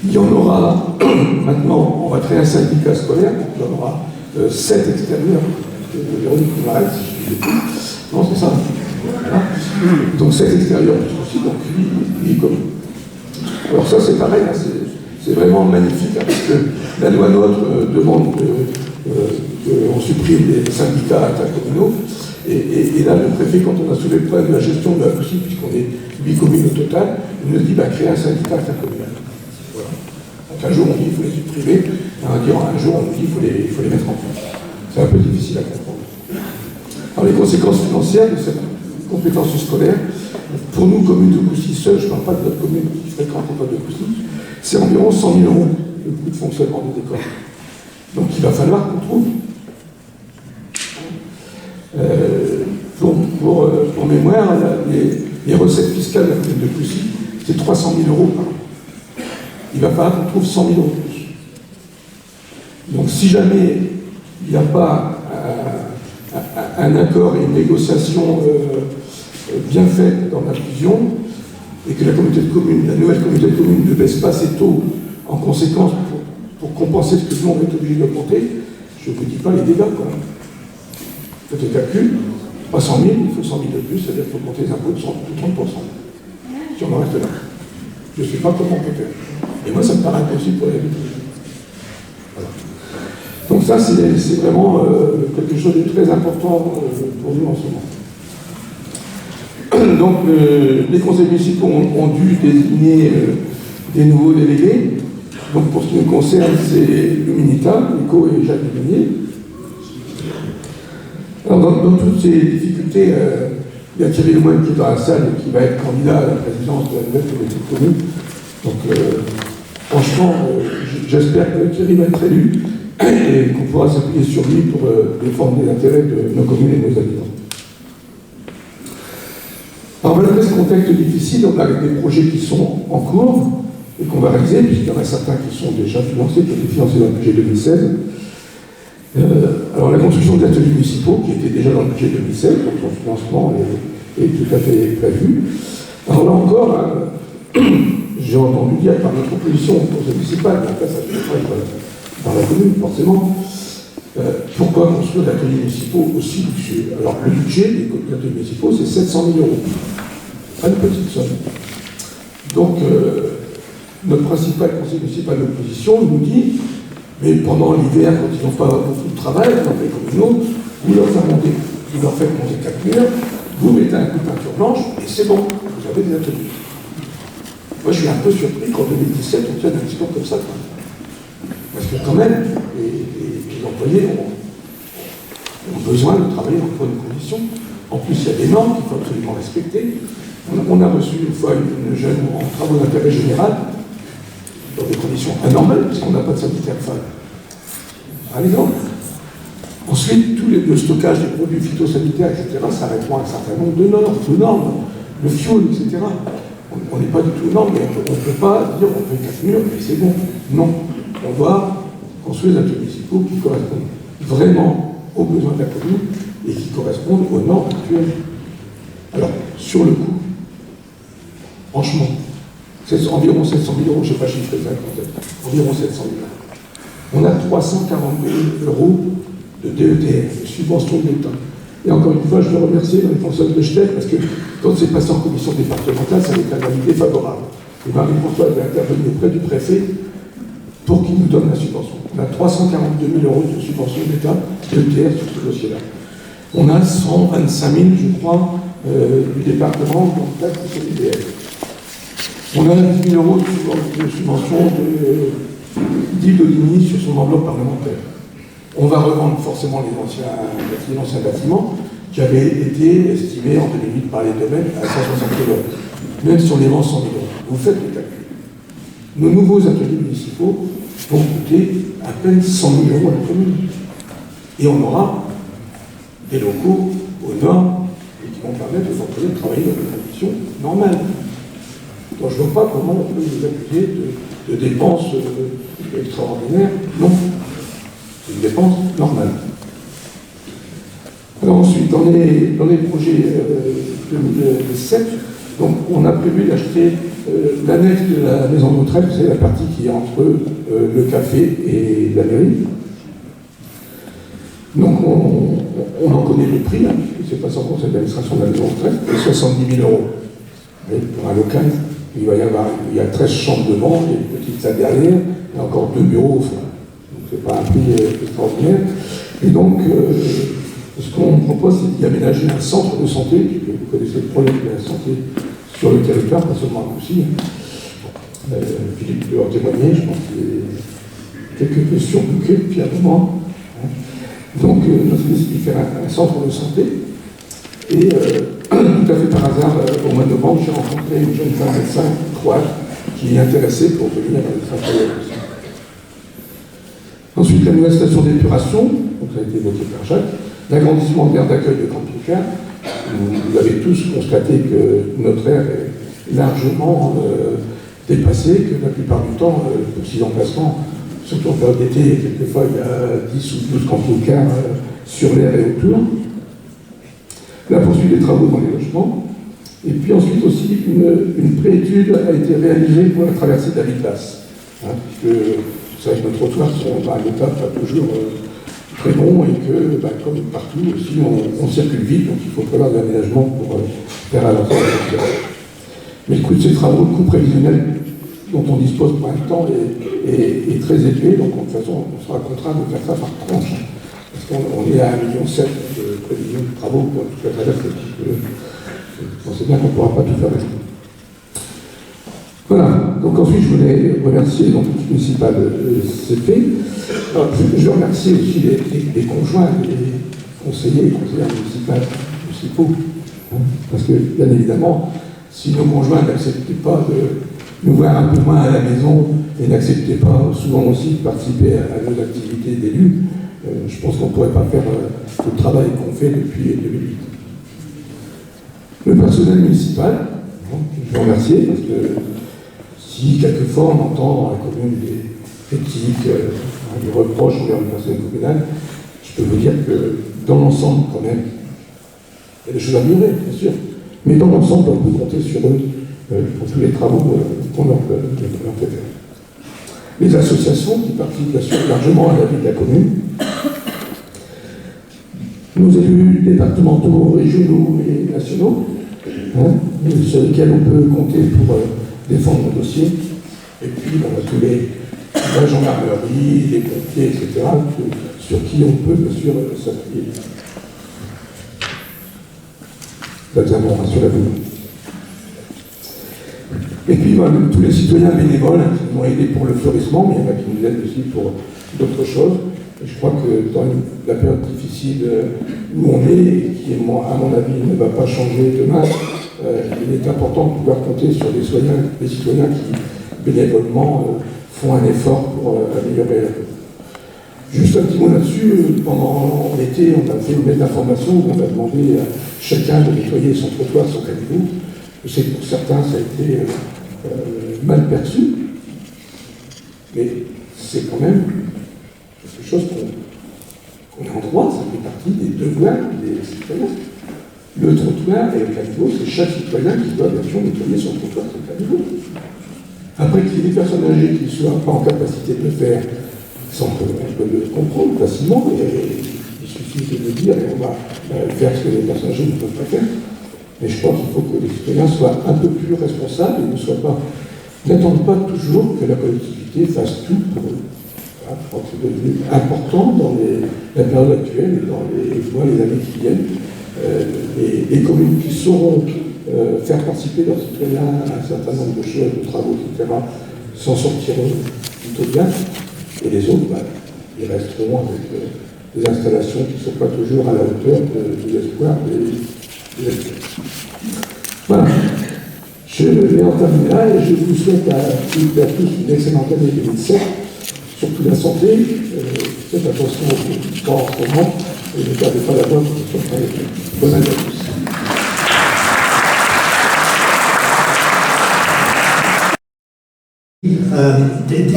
Il y en aura, maintenant, on va créer un syndicat scolaire, donc il y en aura 7 extérieurs, Véronique Marette, si je dis non, c'est ça. Voilà. Donc 7 extérieurs plus Coucy, donc 8 communes. Alors ça, c'est pareil, hein, C'est vraiment magnifique, hein, parce que la loi NOTRe demande qu'on supprime les syndicats intercommunaux. Et là, le préfet, quand on a soulevé le problème de la gestion de la possible, puisqu'on est 8 communes au total, il nous dit créer un syndicat intercommunal. Voilà. Donc un jour, on dit qu'il faut les supprimer, un jour, on dit qu'il faut les mettre en place. C'est un peu difficile à comprendre. Alors, les conséquences financières de cette compétence scolaire, pour nous, commune de Coucy seule, je ne parle pas de notre commune qui fréquente l'école de Coucy, c'est environ 100 000 € le coût de fonctionnement des écoles. Donc il va falloir qu'on trouve. Pour mémoire, les recettes fiscales de la commune de Coucy, c'est 300 000 € par an. Il va falloir qu'on trouve 100 000 € de plus. Donc si jamais il n'y a pas un accord et une négociation bien faite dans la fusion, et que la communauté de communes, la nouvelle communauté de communes ne baisse pas ses taux en conséquence pour compenser ce que nous on est obligé d'augmenter, je ne vous dis pas les dégâts quand même. Faites le calcul, pas 100 000, il faut 100 000 de plus, c'est-à-dire qu'il faut augmenter les impôts de 30%. Si on en reste là. Je ne sais pas comment on peut faire. Et moi, ça me paraît impossible pour les habitants. Voilà. Donc ça, c'est vraiment quelque chose de très important pour nous en ce moment. Donc les conseils municipaux ont dû désigner des nouveaux délégués. Donc pour ce qui nous concerne, c'est Luminita, Nico et Jacques Luminier. Alors dans toutes ces difficultés, il y a Thierry Lemoine qui est dans la salle et qui va être candidat à la présidence de la nouvelle communauté de communes. Donc franchement, j'espère que Thierry va être élu et qu'on pourra s'appuyer sur lui pour défendre les intérêts de nos communes et de nos habitants. Alors malgré ce contexte difficile, on a des projets qui sont en cours et qu'on va réaliser, puisqu'il y en a certains qui sont déjà financés, qui ont été financés dans le budget 2016. Alors la construction des ateliers municipaux, qui était déjà dans le budget 2016, donc son financement est tout à fait prévu. Alors là encore, j'ai entendu dire par notre opposition au conseil municipal, mais après ça se fait dans la commune, forcément, pourquoi construire des ateliers municipaux aussi luxueux? Alors le budget des ateliers municipaux, c'est 700 000 €. Pas une petite somme. Donc notre principal conseil municipal d'opposition nous dit, mais pendant l'hiver, quand ils n'ont pas beaucoup de travail, dans les communaux, vous leur faites monter, vous leur faites monter 4 murs, vous mettez un coup de peinture blanche, et c'est bon, vous avez des ateliers. Moi je suis un peu surpris qu'en 2017 on tienne un discours comme ça. Parce que quand même, les employés ont besoin de travailler dans de bonnes conditions. En plus, il y a des normes qu'il faut absolument respecter. On a reçu une fois une jeune en travaux d'intérêt général, dans des conditions anormales, puisqu'on n'a pas de sanitaire femme. Par exemple. Ensuite, le stockage des produits phytosanitaires, etc., ça répond à un certain nombre de normes. Le fioul, etc. On n'est pas du tout aux normes, mais on ne peut pas dire on fait 4 murs, et c'est bon. Non. On doit construire des ateliers municipaux qui correspondent vraiment aux besoins de la commune et qui correspondent aux normes actuelles. Alors, sur le coût, franchement, c'est environ 700 000 €, je ne sais pas chiffrer ça, environ 700 000 €. On a 342 € de DETR, de subvention de l'État. Et encore une fois, je veux remercier Marie-Françoise Bechtel, parce que quand c'est passé en commission départementale, ça avait été un avis défavorable. Et Marie-Françoise a intervenu auprès du préfet pour qu'il nous donne la subvention. On a 342 000 € de subvention de l'État, DETR, sur ce dossier-là. On a 125 000, je crois, du département dans le cadre de l'IDF. On a 10 000 € de subvention d'Yves Daudigny sur son enveloppe parlementaire. On va revendre forcément les anciens bâtiments qui avaient été estimés en 2008 par les domaines à 160 000 €. Même si on les vend 100 000 €. Vous faites le calcul. Nos nouveaux ateliers municipaux vont coûter à peine 100 000 € à la commune. Et on aura des locaux aux normes et qui vont permettre aux employés de travailler dans des conditions normales. Donc je ne vois pas comment on peut nous accuser de dépenses extraordinaires. Non. C'est une dépense normale. Alors ensuite, dans les projets 2007, donc on a prévu d'acheter l'annexe de la maison de retraite, c'est la partie qui est entre le café et la mairie. Donc on en connaît le prix, c'est pas sans conseil d'administration de la maison de retraite, c'est 70 000 €. Mais pour un local, Il y a 13 chambres devant, il y a une petite salle derrière, il y a encore 2 bureaux, enfin, donc c'est pas un prix extraordinaire. Et donc, ce qu'on propose, c'est d'y aménager un centre de santé, puisque vous connaissez le problème de la santé sur le territoire, pas seulement à Coucy. Philippe peut en témoigner, je pense qu'il est quelque peu surbooké depuis un moment. Donc, notre idée, c'est de faire un centre de santé. Et tout à fait par hasard, au mois de novembre, j'ai rencontré une jeune femme médecin croate qui est intéressée pour venir s'installer à Coucy. Ensuite, la nouvelle station d'épuration, donc ça a été évoqué par Jacques, l'agrandissement de l'aire d'accueil de camping-car. Vous avez tous constaté que notre aire est largement dépassée, que la plupart du temps, pour 6 emplacements, surtout en période d'été, quelquefois il y a 10 ou 12 camping-cars sur l'aire et autour. La poursuite des travaux dans les logements. Et puis ensuite aussi, une préétude a été réalisée pour la traversée de la ville basse. Puisque vous savez que nos trottoirs sont à un état pas toujours très bon et que, comme partout aussi, on circule vite, donc il faut prévoir des aménagements pour faire avancer la circulation. Mais le coût de ces travaux, le coût prévisionnel dont on dispose pour un temps est très élevé, donc de toute façon, on sera contraint de faire ça par tranche. Parce qu'on est à 1,7 million de prévision de travaux pour toute la traversée. On sait bien qu'on ne pourra pas tout faire maintenant. Voilà, donc ensuite je voulais remercier l'entreprise municipale CP. Je remercie aussi les conjoints, les conseillers et conseillères municipaux. Parce que, bien évidemment, si nos conjoints n'acceptaient pas de nous voir un peu moins à la maison et n'acceptaient pas souvent aussi de participer à nos activités d'élus, je pense qu'on ne pourrait pas faire le travail qu'on fait depuis 2008. Le personnel municipal, je veux remercier parce que si quelquefois on entend dans la commune des critiques, des reproches envers le personnel communal, je peux vous dire que dans l'ensemble, quand même, il y a des choses à améliorer, bien sûr, mais dans l'ensemble, on peut compter sur eux pour tous les travaux qu'on leur fait faire. Les associations qui participent bien sûr largement à la vie de la commune, nos élus départementaux, régionaux et nationaux, sur lesquels on peut compter pour défendre nos dossiers, et puis tous la gendarmerie, les pompiers, etc., sur qui on peut bien sûr s'appuyer. Rassurez-vous. Et puis tous les citoyens bénévoles qui nous ont aidés pour le fleurissement, mais il y en a qui nous aident aussi pour d'autres choses. Et je crois que dans la période difficile où on est, et qui, à mon avis, ne va pas changer demain, il est important de pouvoir compter sur des citoyens qui, bénévolement, font un effort pour améliorer la vie. Juste un petit mot là-dessus, pendant l'été, on a fait une belle information où on a demandé à chacun de nettoyer son trottoir, son caniveau. Je sais que pour certains, ça a été mal perçu, mais c'est quand même quelque chose qu'on a en droit, ça fait partie des devoirs des citoyens. Le trottoir et le caniveau, c'est chaque citoyen qui doit bien sûr nettoyer son trottoir, son caniveau. Après qu'il y ait des personnes âgées qui ne soient pas en capacité de le faire, on peut le comprendre facilement, et il suffit de le dire et on va faire ce que les personnes âgées ne peuvent pas faire. Mais je pense qu'il faut que les citoyens soient un peu plus responsables et n'attendent pas toujours que la collectivité fasse tout pour eux. Voilà, je crois que c'est devenu important dans la période actuelle et dans les mois, les années qui viennent. Les communes qui sauront faire participer leurs citoyens à un certain nombre de choses, de travaux, etc., s'en sortiront plutôt bien. Et les autres, ils resteront avec des installations qui ne sont pas toujours à la hauteur de l'espoir des habitants. Voilà. Je vais en terminer là et je vous souhaite à toutes et à tous une excellente année 2007, surtout la santé. Faites attention au sport en ce moment et ne perdez pas la voix pour que ce soit très bonne année à tous.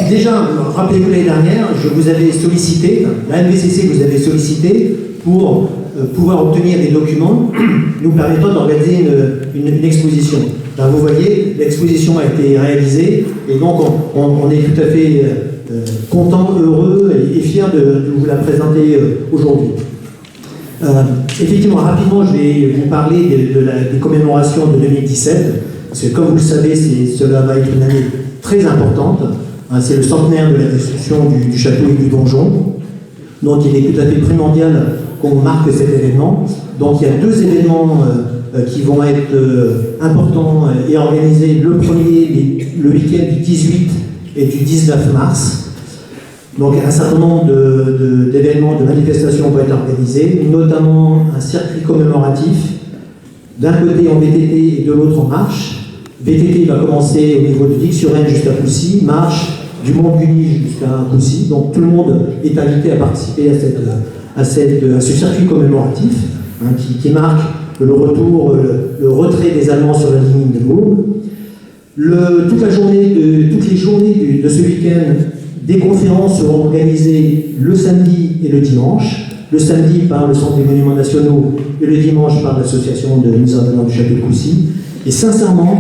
Déjà, rappelez-vous l'année dernière, je vous avais sollicité, la MVCC vous avait sollicité pour pouvoir obtenir des documents nous permettant d'organiser une exposition. Là, vous voyez, l'exposition a été réalisée et donc on est tout à fait content, heureux et fiers de vous la présenter aujourd'hui. Effectivement, rapidement, je vais vous parler des commémorations de 2017. parce que comme vous le savez, cela va être une année très importante. Hein, c'est le centenaire de la destruction du château et du donjon. Donc il est tout à fait primordial qu'on marque cet événement. Donc il y a deux événements qui vont être importants et organisés. Le premier, le week-end du 18 et du 19 mars. Donc un certain nombre d'événements, de manifestations vont être organisés, notamment un circuit commémoratif, d'un côté en VTT et de l'autre en marche. VTT va commencer au niveau de Vic-sur-Aisne jusqu'à Poussy, marche du Mont-Guny jusqu'à Poussy. Donc tout le monde est invité à participer à ce circuit commémoratif, hein, qui marque le retour, le retrait des Allemands sur la ligne de Meaux. Toutes les journées de ce week-end, des conférences seront organisées le samedi et le dimanche. Le samedi par le Centre des Monuments Nationaux et le dimanche par l'association de mise en valeur du château de Coucy. Et sincèrement,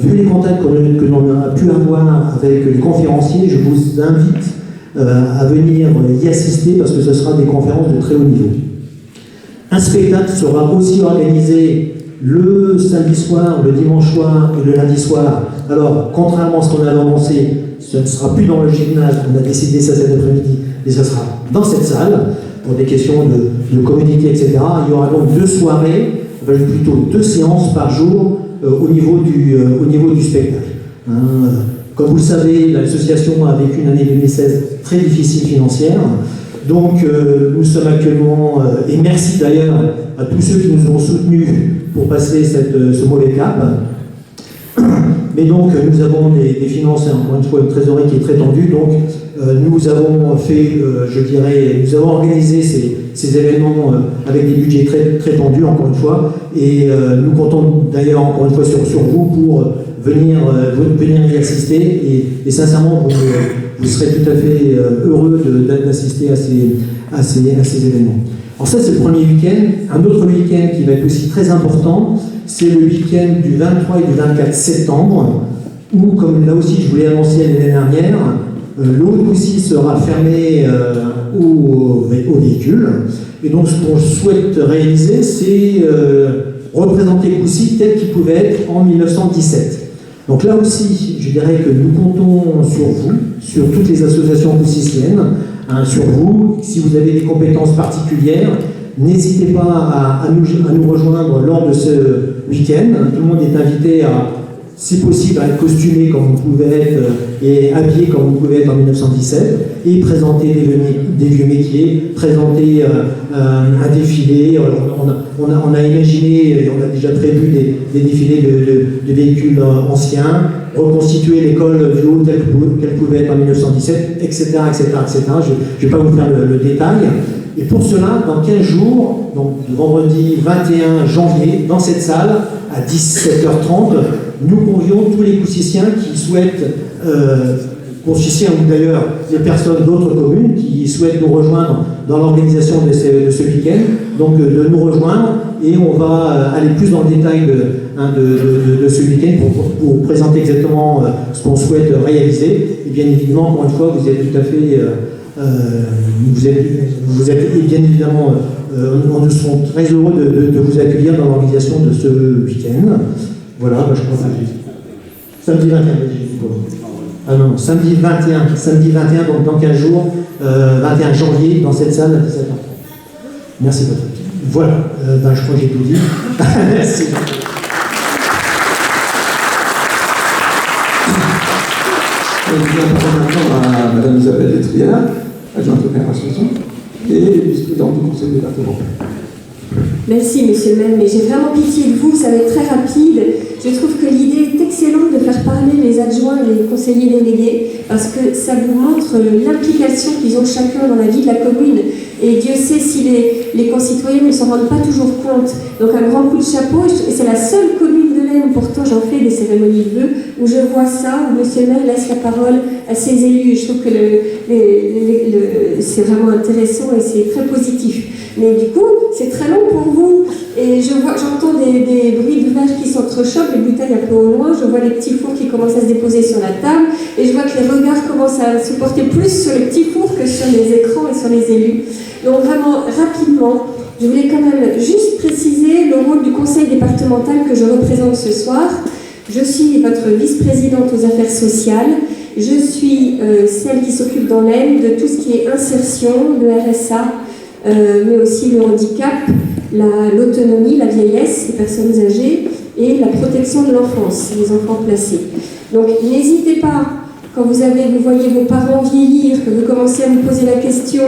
vu les contacts que l'on a pu avoir avec les conférenciers, je vous invite à venir y assister parce que ce sera des conférences de très haut niveau. Un spectacle sera aussi organisé le samedi soir, le dimanche soir et le lundi soir. Alors, contrairement à ce qu'on avait annoncé, ce ne sera plus dans le gymnase, on a décidé ça cet après-midi, mais ce sera dans cette salle, pour des questions de communiquer, etc. Il y aura donc 2 soirées, plutôt 2 séances par jour au niveau du spectacle. Hein, comme vous le savez, l'association a vécu une année 2016 très difficile financière. Donc nous sommes actuellement, et merci d'ailleurs à tous ceux qui nous ont soutenus pour passer ce mauvais cap. Mais donc nous avons des finances, encore une fois une trésorerie qui est très tendue, donc nous avons fait, nous avons organisé ces événements avec des budgets très, très tendus, encore une fois, et nous comptons d'ailleurs encore une fois sur vous pour venir y assister, et sincèrement vous serez tout à fait heureux d'assister à ces événements. Alors ça c'est le premier week-end. Un autre week-end qui va être aussi très important, c'est le week-end du 23 et du 24 septembre, où, comme là aussi je vous l'ai annoncé l'année dernière, le Haut-de-Coucy sera fermé aux véhicules. Et donc ce qu'on souhaite réaliser, c'est représenter Coucy tel qu'il pouvait être en 1917. Donc là aussi, je dirais que nous comptons sur vous, sur toutes les associations coucyciennes, hein, sur vous. Si vous avez des compétences particulières, n'hésitez pas à nous rejoindre lors de ce week-end. Tout le monde est invité si possible, à être costumé comme vous pouvez être et habillé comme vous pouvez être en 1917 et présenter des vieux métiers, présenter un défilé. On a imaginé, et on a déjà prévu des défilés de véhicules anciens, reconstituer l'école du Haut qu'elle pouvait être en 1917, etc. etc., etc. Je ne vais pas vous faire le détail. Et pour cela, dans 15 jours, donc le vendredi 21 janvier, dans cette salle, à 17h30, nous convions tous les coucyciens qui souhaitent, coucyciens ou d'ailleurs les personnes d'autres communes qui souhaitent nous rejoindre dans l'organisation de ce week-end, donc de nous rejoindre, et on va aller plus dans le détail de ce week-end pour vous présenter exactement ce qu'on souhaite réaliser. Et bien évidemment, encore une fois, vous êtes tout à fait... vous êtes bien évidemment, nous serons très heureux de vous accueillir dans l'organisation de ce week-end. Voilà, je crois que samedi 21. Ah non, samedi 21, donc dans 15 jours, 21 janvier, dans cette salle à 17h30. Merci Patrick. Voilà, je crois que j'ai tout dit. Merci. Je parle maintenant à Mme Isabelle Etriard, adjointe au maire association, et vice-présidente du conseil départemental. Merci, monsieur le maire, mais j'ai vraiment pitié de vous, ça va être très rapide. Je trouve que l'idée est excellente de faire parler les adjoints et les conseillers délégués, parce que ça vous montre l'implication qu'ils ont chacun dans la vie de la commune. Et Dieu sait si les concitoyens ne s'en rendent pas toujours compte. Donc un grand coup de chapeau, et c'est la seule commune de l'Aisne, pourtant j'en fais des cérémonies de vœux, où je vois ça, où monsieur le maire laisse la parole à ses élus. Je trouve que c'est vraiment intéressant et c'est très positif. Mais du coup, c'est très long pour vous. Et j'entends des bruits d'ouvrage qui s'entrechoquent, les bouteilles un peu au loin, je vois les petits fours qui commencent à se déposer sur la table, et je vois que les regards commencent à se porter plus sur les petits fours que sur les écrans et sur les élus. Donc vraiment, rapidement, je voulais quand même juste préciser le rôle du conseil départemental que je représente ce soir. Je suis votre vice-présidente aux affaires sociales. Je suis celle qui s'occupe dans l'Aisne de tout ce qui est insertion, le RSA, mais aussi le handicap, l'autonomie, la vieillesse, les personnes âgées et la protection de l'enfance, les enfants placés. Donc n'hésitez pas, quand vous voyez vos parents vieillir, que vous commencez à vous poser la question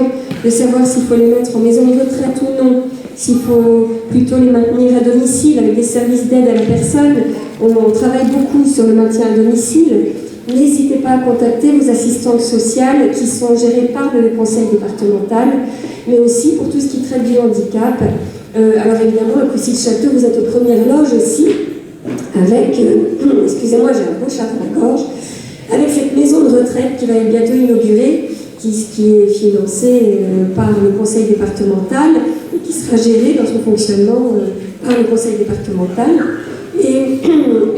de savoir s'il faut les mettre en maison de retraite ou non, s'il faut plutôt les maintenir à domicile avec des services d'aide à la personne. On travaille beaucoup sur le maintien à domicile. N'hésitez pas à contacter vos assistantes sociales qui sont gérées par le conseil départemental, mais aussi pour tout ce qui traite du handicap. Alors évidemment, à Coucy-le-Château, vous êtes aux premières loges aussi, avec, excusez-moi, j'ai un beau chat dans la gorge, avec cette maison de retraite qui va être bientôt inaugurée, qui est financée par le conseil départemental et qui sera gérée dans son fonctionnement par le conseil départemental. Et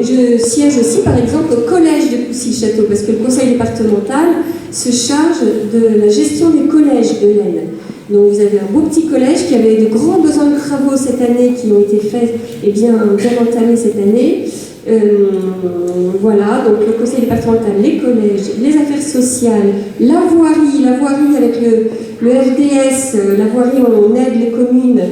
je siège aussi, par exemple, au collège de Coucy-le-Château, parce que le conseil départemental se charge de la gestion des collèges de l'Aisne. Donc vous avez un beau petit collège qui avait de grands besoins de travaux cette année, qui ont été faits et bien entamés cette année. Voilà, donc le conseil départemental, les collèges, les affaires sociales, la voirie avec le FDS, la voirie, on aide les communes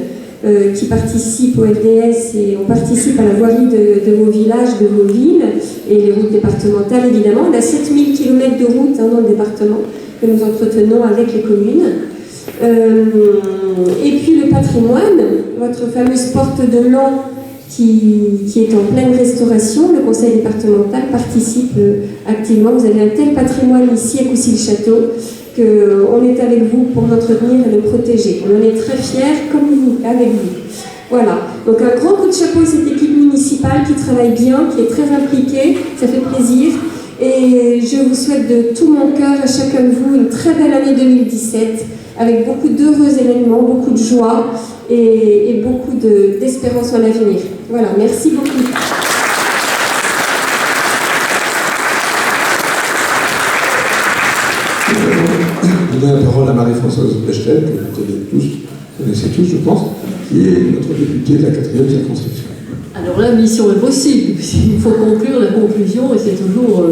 qui participent au FDS et on participe à la voirie de vos villages, de vos villes, et les routes départementales évidemment. On a 7000 km de routes dans le département que nous entretenons avec les communes. Et puis le patrimoine, votre fameuse porte de l'an qui est en pleine restauration, le conseil départemental participe activement. Vous avez un tel patrimoine ici à Coucy-le-Château qu'on est avec vous pour l'entretenir et le protéger. On en est très fiers, comme vous, avec vous. Voilà, donc un grand coup de chapeau à cette équipe municipale qui travaille bien, qui est très impliquée, ça fait plaisir. Et je vous souhaite de tout mon cœur à chacun de vous une très belle année 2017, avec beaucoup d'heureux événements, beaucoup de joie et beaucoup d'espérance en l'avenir. Voilà, merci beaucoup. Je donne la parole à Marie-Françoise Bechtel, que vous connaissez tous, je pense, qui est notre députée de la 4e circonscription. Alors la mission est possible, puisqu'il faut conclure la conclusion et c'est toujours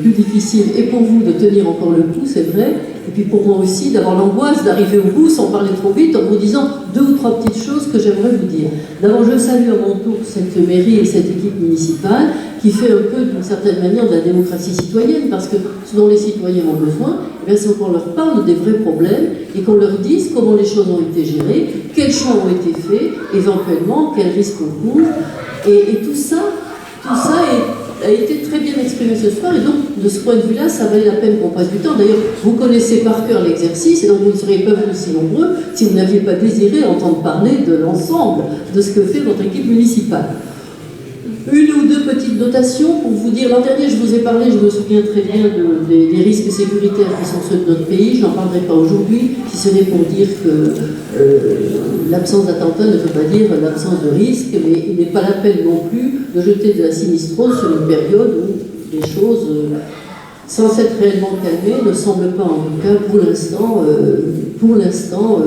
plus difficile, et pour vous de tenir encore le coup, c'est vrai, et puis pour moi aussi d'avoir l'angoisse d'arriver au bout sans parler trop vite, en vous disant 2 ou 3 petites choses que j'aimerais vous dire. D'abord, je salue à mon tour cette mairie et cette équipe municipale qui fait un peu, d'une certaine manière, de la démocratie citoyenne, parce que ce dont les citoyens ont besoin, c'est qu'on leur parle des vrais problèmes et qu'on leur dise comment les choses ont été gérées, quels choix ont été faits, éventuellement, quels risques on court. Et tout ça a été très bien exprimé ce soir, et donc de ce point de vue-là, ça valait la peine qu'on passe du temps. D'ailleurs, vous connaissez par cœur l'exercice, et donc vous ne seriez pas venus si nombreux si vous n'aviez pas désiré entendre parler de l'ensemble de ce que fait votre équipe municipale. Une ou 2 petites notations pour vous dire. L'an dernier, je vous ai parlé, je me souviens très bien des risques sécuritaires qui sont ceux de notre pays. Je n'en parlerai pas aujourd'hui, si ce n'est pour dire que l'absence d'attentat ne veut pas dire l'absence de risque, mais il n'est pas la peine non plus de jeter de la sinistrose sur une période où les choses, sans s'être réellement calmées, ne semblent pas, en tout cas pour l'instant,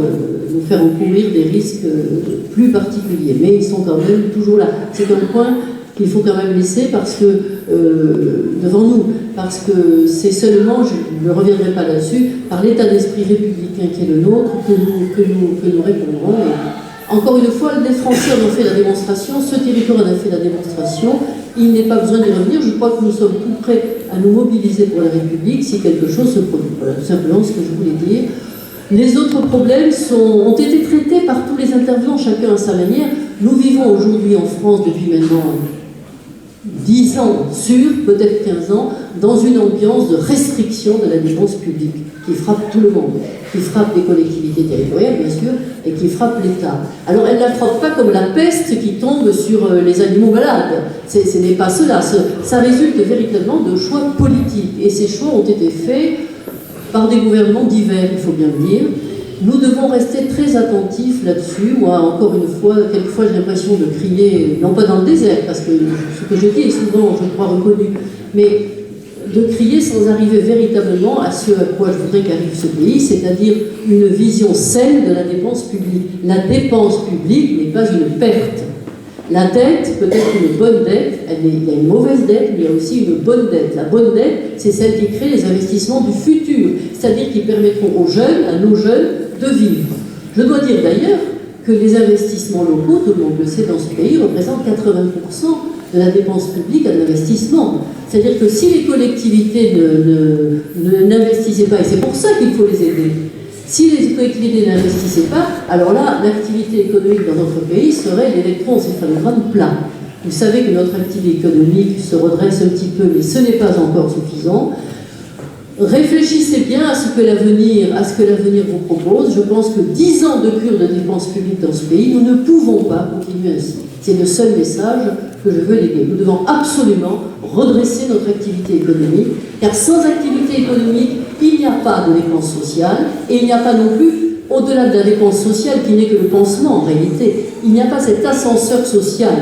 nous faire encourir des risques plus particuliers. Mais ils sont quand même toujours là. C'est un point qu'il faut quand même laisser parce que, devant nous, parce que c'est seulement, je ne reviendrai pas là-dessus, par l'état d'esprit républicain qui est le nôtre que nous répondrons. Et encore une fois, les Français en ont fait la démonstration, ce territoire en a fait la démonstration, il n'est pas besoin d'y revenir. Je crois que nous sommes tout prêts à nous mobiliser pour la République si quelque chose se produit. Voilà tout simplement ce que je voulais dire. Les autres problèmes ont été traités par tous les intervenants, chacun à sa manière. Nous vivons aujourd'hui en France depuis maintenant 10 ans sûrs, peut-être 15 ans, dans une ambiance de restriction de la dépense publique qui frappe tout le monde, qui frappe les collectivités territoriales, bien sûr, et qui frappe l'État. Alors, elle ne la frappe pas comme la peste qui tombe sur les animaux malades. Ce n'est pas cela. Ça résulte véritablement de choix politiques. Et ces choix ont été faits par des gouvernements divers, il faut bien le dire. Nous devons rester très attentifs là-dessus. Moi, encore une fois, quelquefois j'ai l'impression de crier, non pas dans le désert, parce que ce que je dis est souvent, je crois, reconnu, mais de crier sans arriver véritablement à ce à quoi je voudrais qu'arrive ce pays, c'est-à-dire une vision saine de la dépense publique. La dépense publique n'est pas une perte. La dette peut être une bonne dette, il y a une mauvaise dette, mais il y a aussi une bonne dette. La bonne dette, c'est celle qui crée les investissements du futur, c'est-à-dire qui permettront aux jeunes, à nos jeunes, de vivre. Je dois dire d'ailleurs que les investissements locaux, tout le monde le sait dans ce pays, représentent 80% de la dépense publique à l'investissement. C'est-à-dire que si les collectivités n'investissaient pas, et c'est pour ça qu'il faut les aider, si les collectivités n'investissaient pas, alors là, l'activité économique dans notre pays serait l'électroencéphalogramme plat. Vous savez que notre activité économique se redresse un petit peu, mais ce n'est pas encore suffisant. Réfléchissez bien à ce que l'avenir vous propose. Je pense que 10 ans de cure de dépenses publiques dans ce pays, nous ne pouvons pas continuer ainsi. C'est le seul message que je veux léguer. Nous devons absolument redresser notre activité économique, car sans activité économique, il n'y a pas de dépense sociale, et il n'y a pas non plus, au-delà de la dépense sociale, qui n'est que le pansement en réalité, il n'y a pas cet ascenseur social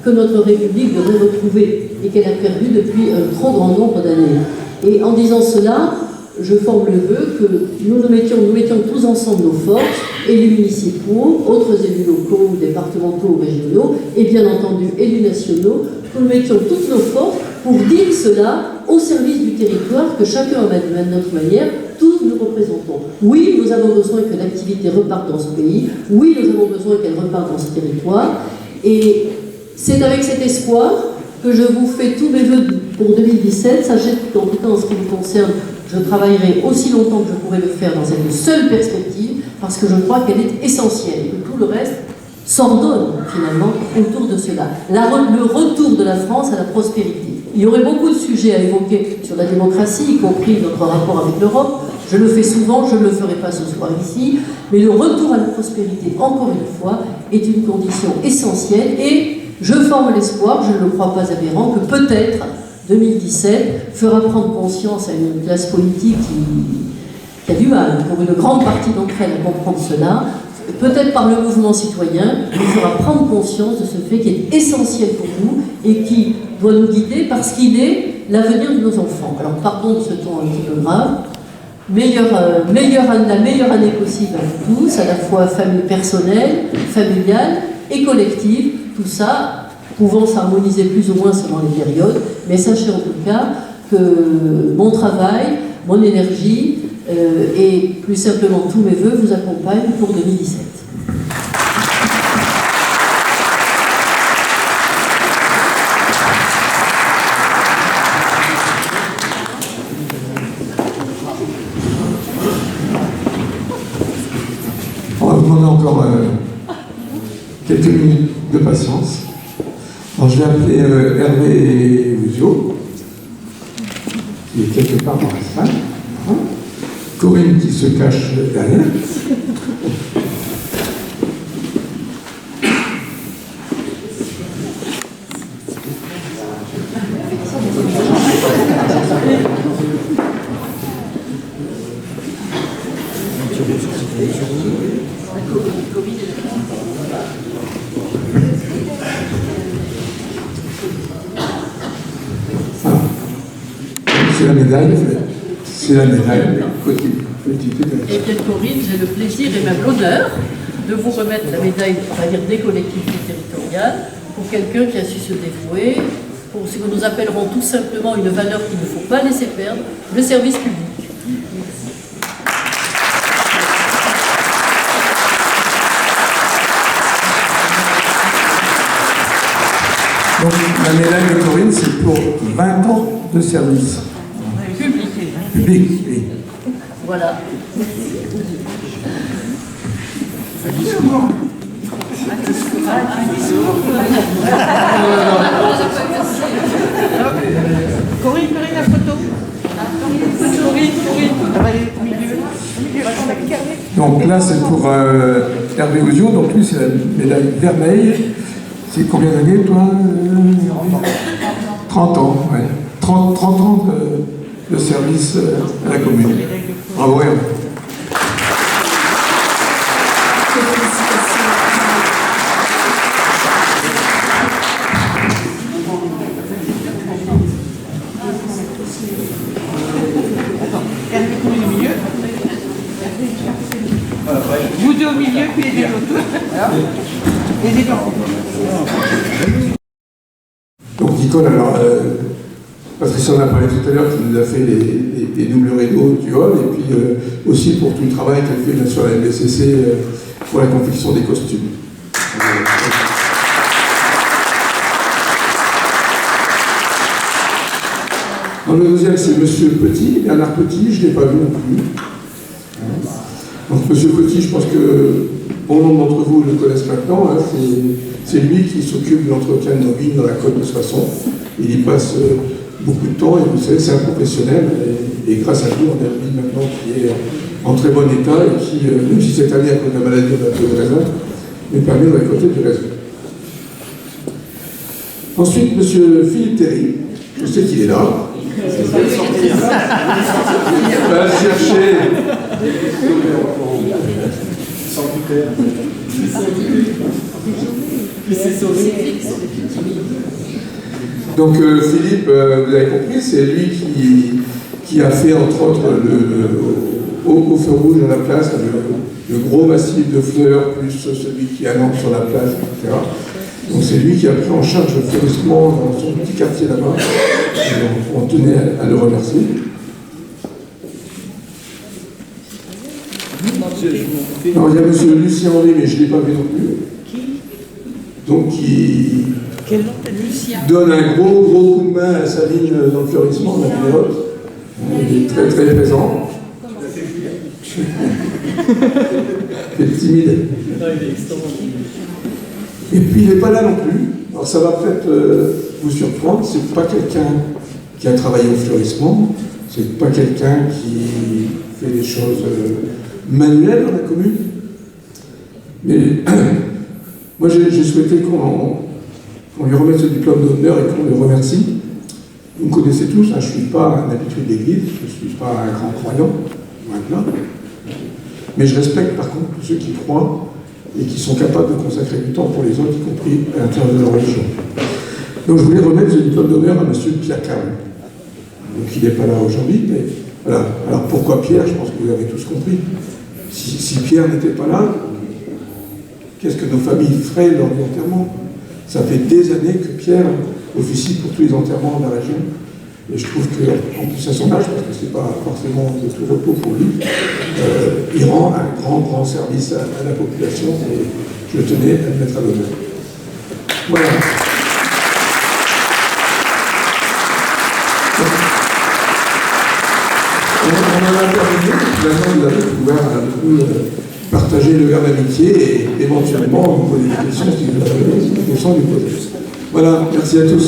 que notre République devrait retrouver, et qu'elle a perdu depuis un trop grand nombre d'années. Et en disant cela, je forme le vœu que nous mettions tous ensemble nos forces, élus municipaux, autres élus locaux, départementaux ou régionaux, et bien entendu élus nationaux, que nous mettions toutes nos forces pour dire cela au service du territoire, que chacun de notre manière, tous nous représentons. Oui, nous avons besoin que l'activité reparte dans ce pays, oui, nous avons besoin qu'elle reparte dans ce territoire, et c'est avec cet espoir que je vous fais tous mes vœux pour 2017. Sachez qu'en tout cas, en ce qui me concerne, je travaillerai aussi longtemps que je pourrai le faire dans cette seule perspective, parce que je crois qu'elle est essentielle et que tout le reste s'ordonne finalement autour de cela. Le retour de la France à la prospérité. Il y aurait beaucoup de sujets à évoquer sur la démocratie, y compris notre rapport avec l'Europe. Je le fais souvent, je ne le ferai pas ce soir ici, mais le retour à la prospérité, encore une fois, est une condition essentielle, et je forme l'espoir, je ne le crois pas aberrant, que peut-être 2017 fera prendre conscience à une classe politique qui a du mal, pour une grande partie d'entre elles, à comprendre cela, peut-être par le mouvement citoyen, nous fera prendre conscience de ce fait qui est essentiel pour nous et qui doit nous guider parce qu'il est l'avenir de nos enfants. Alors pardon de ce ton un petit peu grave, la meilleure année possible à vous tous, à la fois personnelle, familiale et collective, tout ça pouvant s'harmoniser plus ou moins selon les périodes, mais sachez en tout cas que mon travail, mon énergie et plus simplement tous mes vœux vous accompagnent pour 2017. On va vous demander encore quelques minutes de patience. Alors, je vais appeler Hervé Ouzio, qui est quelque part dans la salle. Corinne qui se cache derrière. C'est la médaille. C'est la médaille. Et bien Corinne, j'ai le plaisir et même l'honneur de vous remettre la médaille, on va dire, des collectivités territoriales pour quelqu'un qui a su se dévouer pour ce que nous appellerons tout simplement une valeur qu'il ne faut pas laisser perdre, le service public. Donc la médaille de Corinne, c'est pour 20 ans de service. Public, oui. Voilà. Corinne, la photo. Corinne. Donc là, c'est pour Hervé Ouzio. Donc lui, c'est la médaille vermeille. C'est combien d'années, toi 30 ans, ouais. 30 ans de service à la commune. Bravo, Hervé. Vous deux au milieu, puis les deux autour. Les deux. Nicole, alors, Patricia en a parlé tout à l'heure, qui nous a fait les doubles rideaux du hall, et puis aussi pour tout le travail qu'elle fait sur la MBCC pour la confection des costumes. Alors, le deuxième, c'est Monsieur Petit, Bernard Petit, je ne l'ai pas vu non plus. Donc Monsieur Petit, je pense que bon nombre d'entre vous le connaissent maintenant, hein, c'est lui qui s'occupe de l'entretien de nos vignes dans la côte de Soissons. Il y passe beaucoup de temps, et vous savez, c'est un professionnel, et grâce à lui, on a une vigne maintenant qui est en très bon état, et qui, même si cette année, à cause de la maladie, on a peu de raisin, nous permet de récolter du raisin. Ensuite, Monsieur Philippe Théry, je sais qu'il est là. Il va chercher. Donc Philippe, vous avez compris, c'est lui qui a fait entre autres au feu rouge à la place, le gros massif de fleurs, plus celui qui annonce sur la place, etc. Donc c'est lui qui a pris en charge le fleurissement dans son petit quartier là-bas. On tenait à le remercier. Alors, il y a M. Lucien Henry, mais je ne l'ai pas vu non plus. Donc qui donne un gros coup de main à sa vigne dans le fleurissement de la Pénélope. Il est très très présent. Il est timide. Et puis il n'est pas là non plus. Alors ça va peut-être vous surprendre, c'est pas quelqu'un qui a travaillé au fleurissement, c'est pas quelqu'un qui fait des choses manuelles dans la commune. Mais moi j'ai souhaité qu'on lui remette ce diplôme d'honneur et qu'on le remercie. Vous me connaissez tous, hein, je ne suis pas un habitué de l'église, je ne suis pas un grand croyant, maintenant. Mais je respecte par contre tous ceux qui croient et qui sont capables de consacrer du temps pour les autres, y compris à l'intérieur de leur religion. Donc je voulais remettre ce diplôme d'honneur à M. Pierre Carle. Donc il n'est pas là aujourd'hui, mais voilà. Alors pourquoi Pierre? Je pense que vous avez tous compris. Si Pierre n'était pas là, qu'est-ce que nos familles feraient lors de l'enterrement? Ça fait des années que Pierre officie pour tous les enterrements de la région. Et je trouve qu'en plus à son âge, parce que ce n'est pas forcément de tout repos pour lui, il rend un grand service à la population, et je tenais à le mettre à l'honneur. Voilà. On en a terminé, maintenant vous avez pouvoir partager le verre d'amitié et éventuellement vous poser des questions si vous avez des questions à lui poser. Voilà, merci à tous.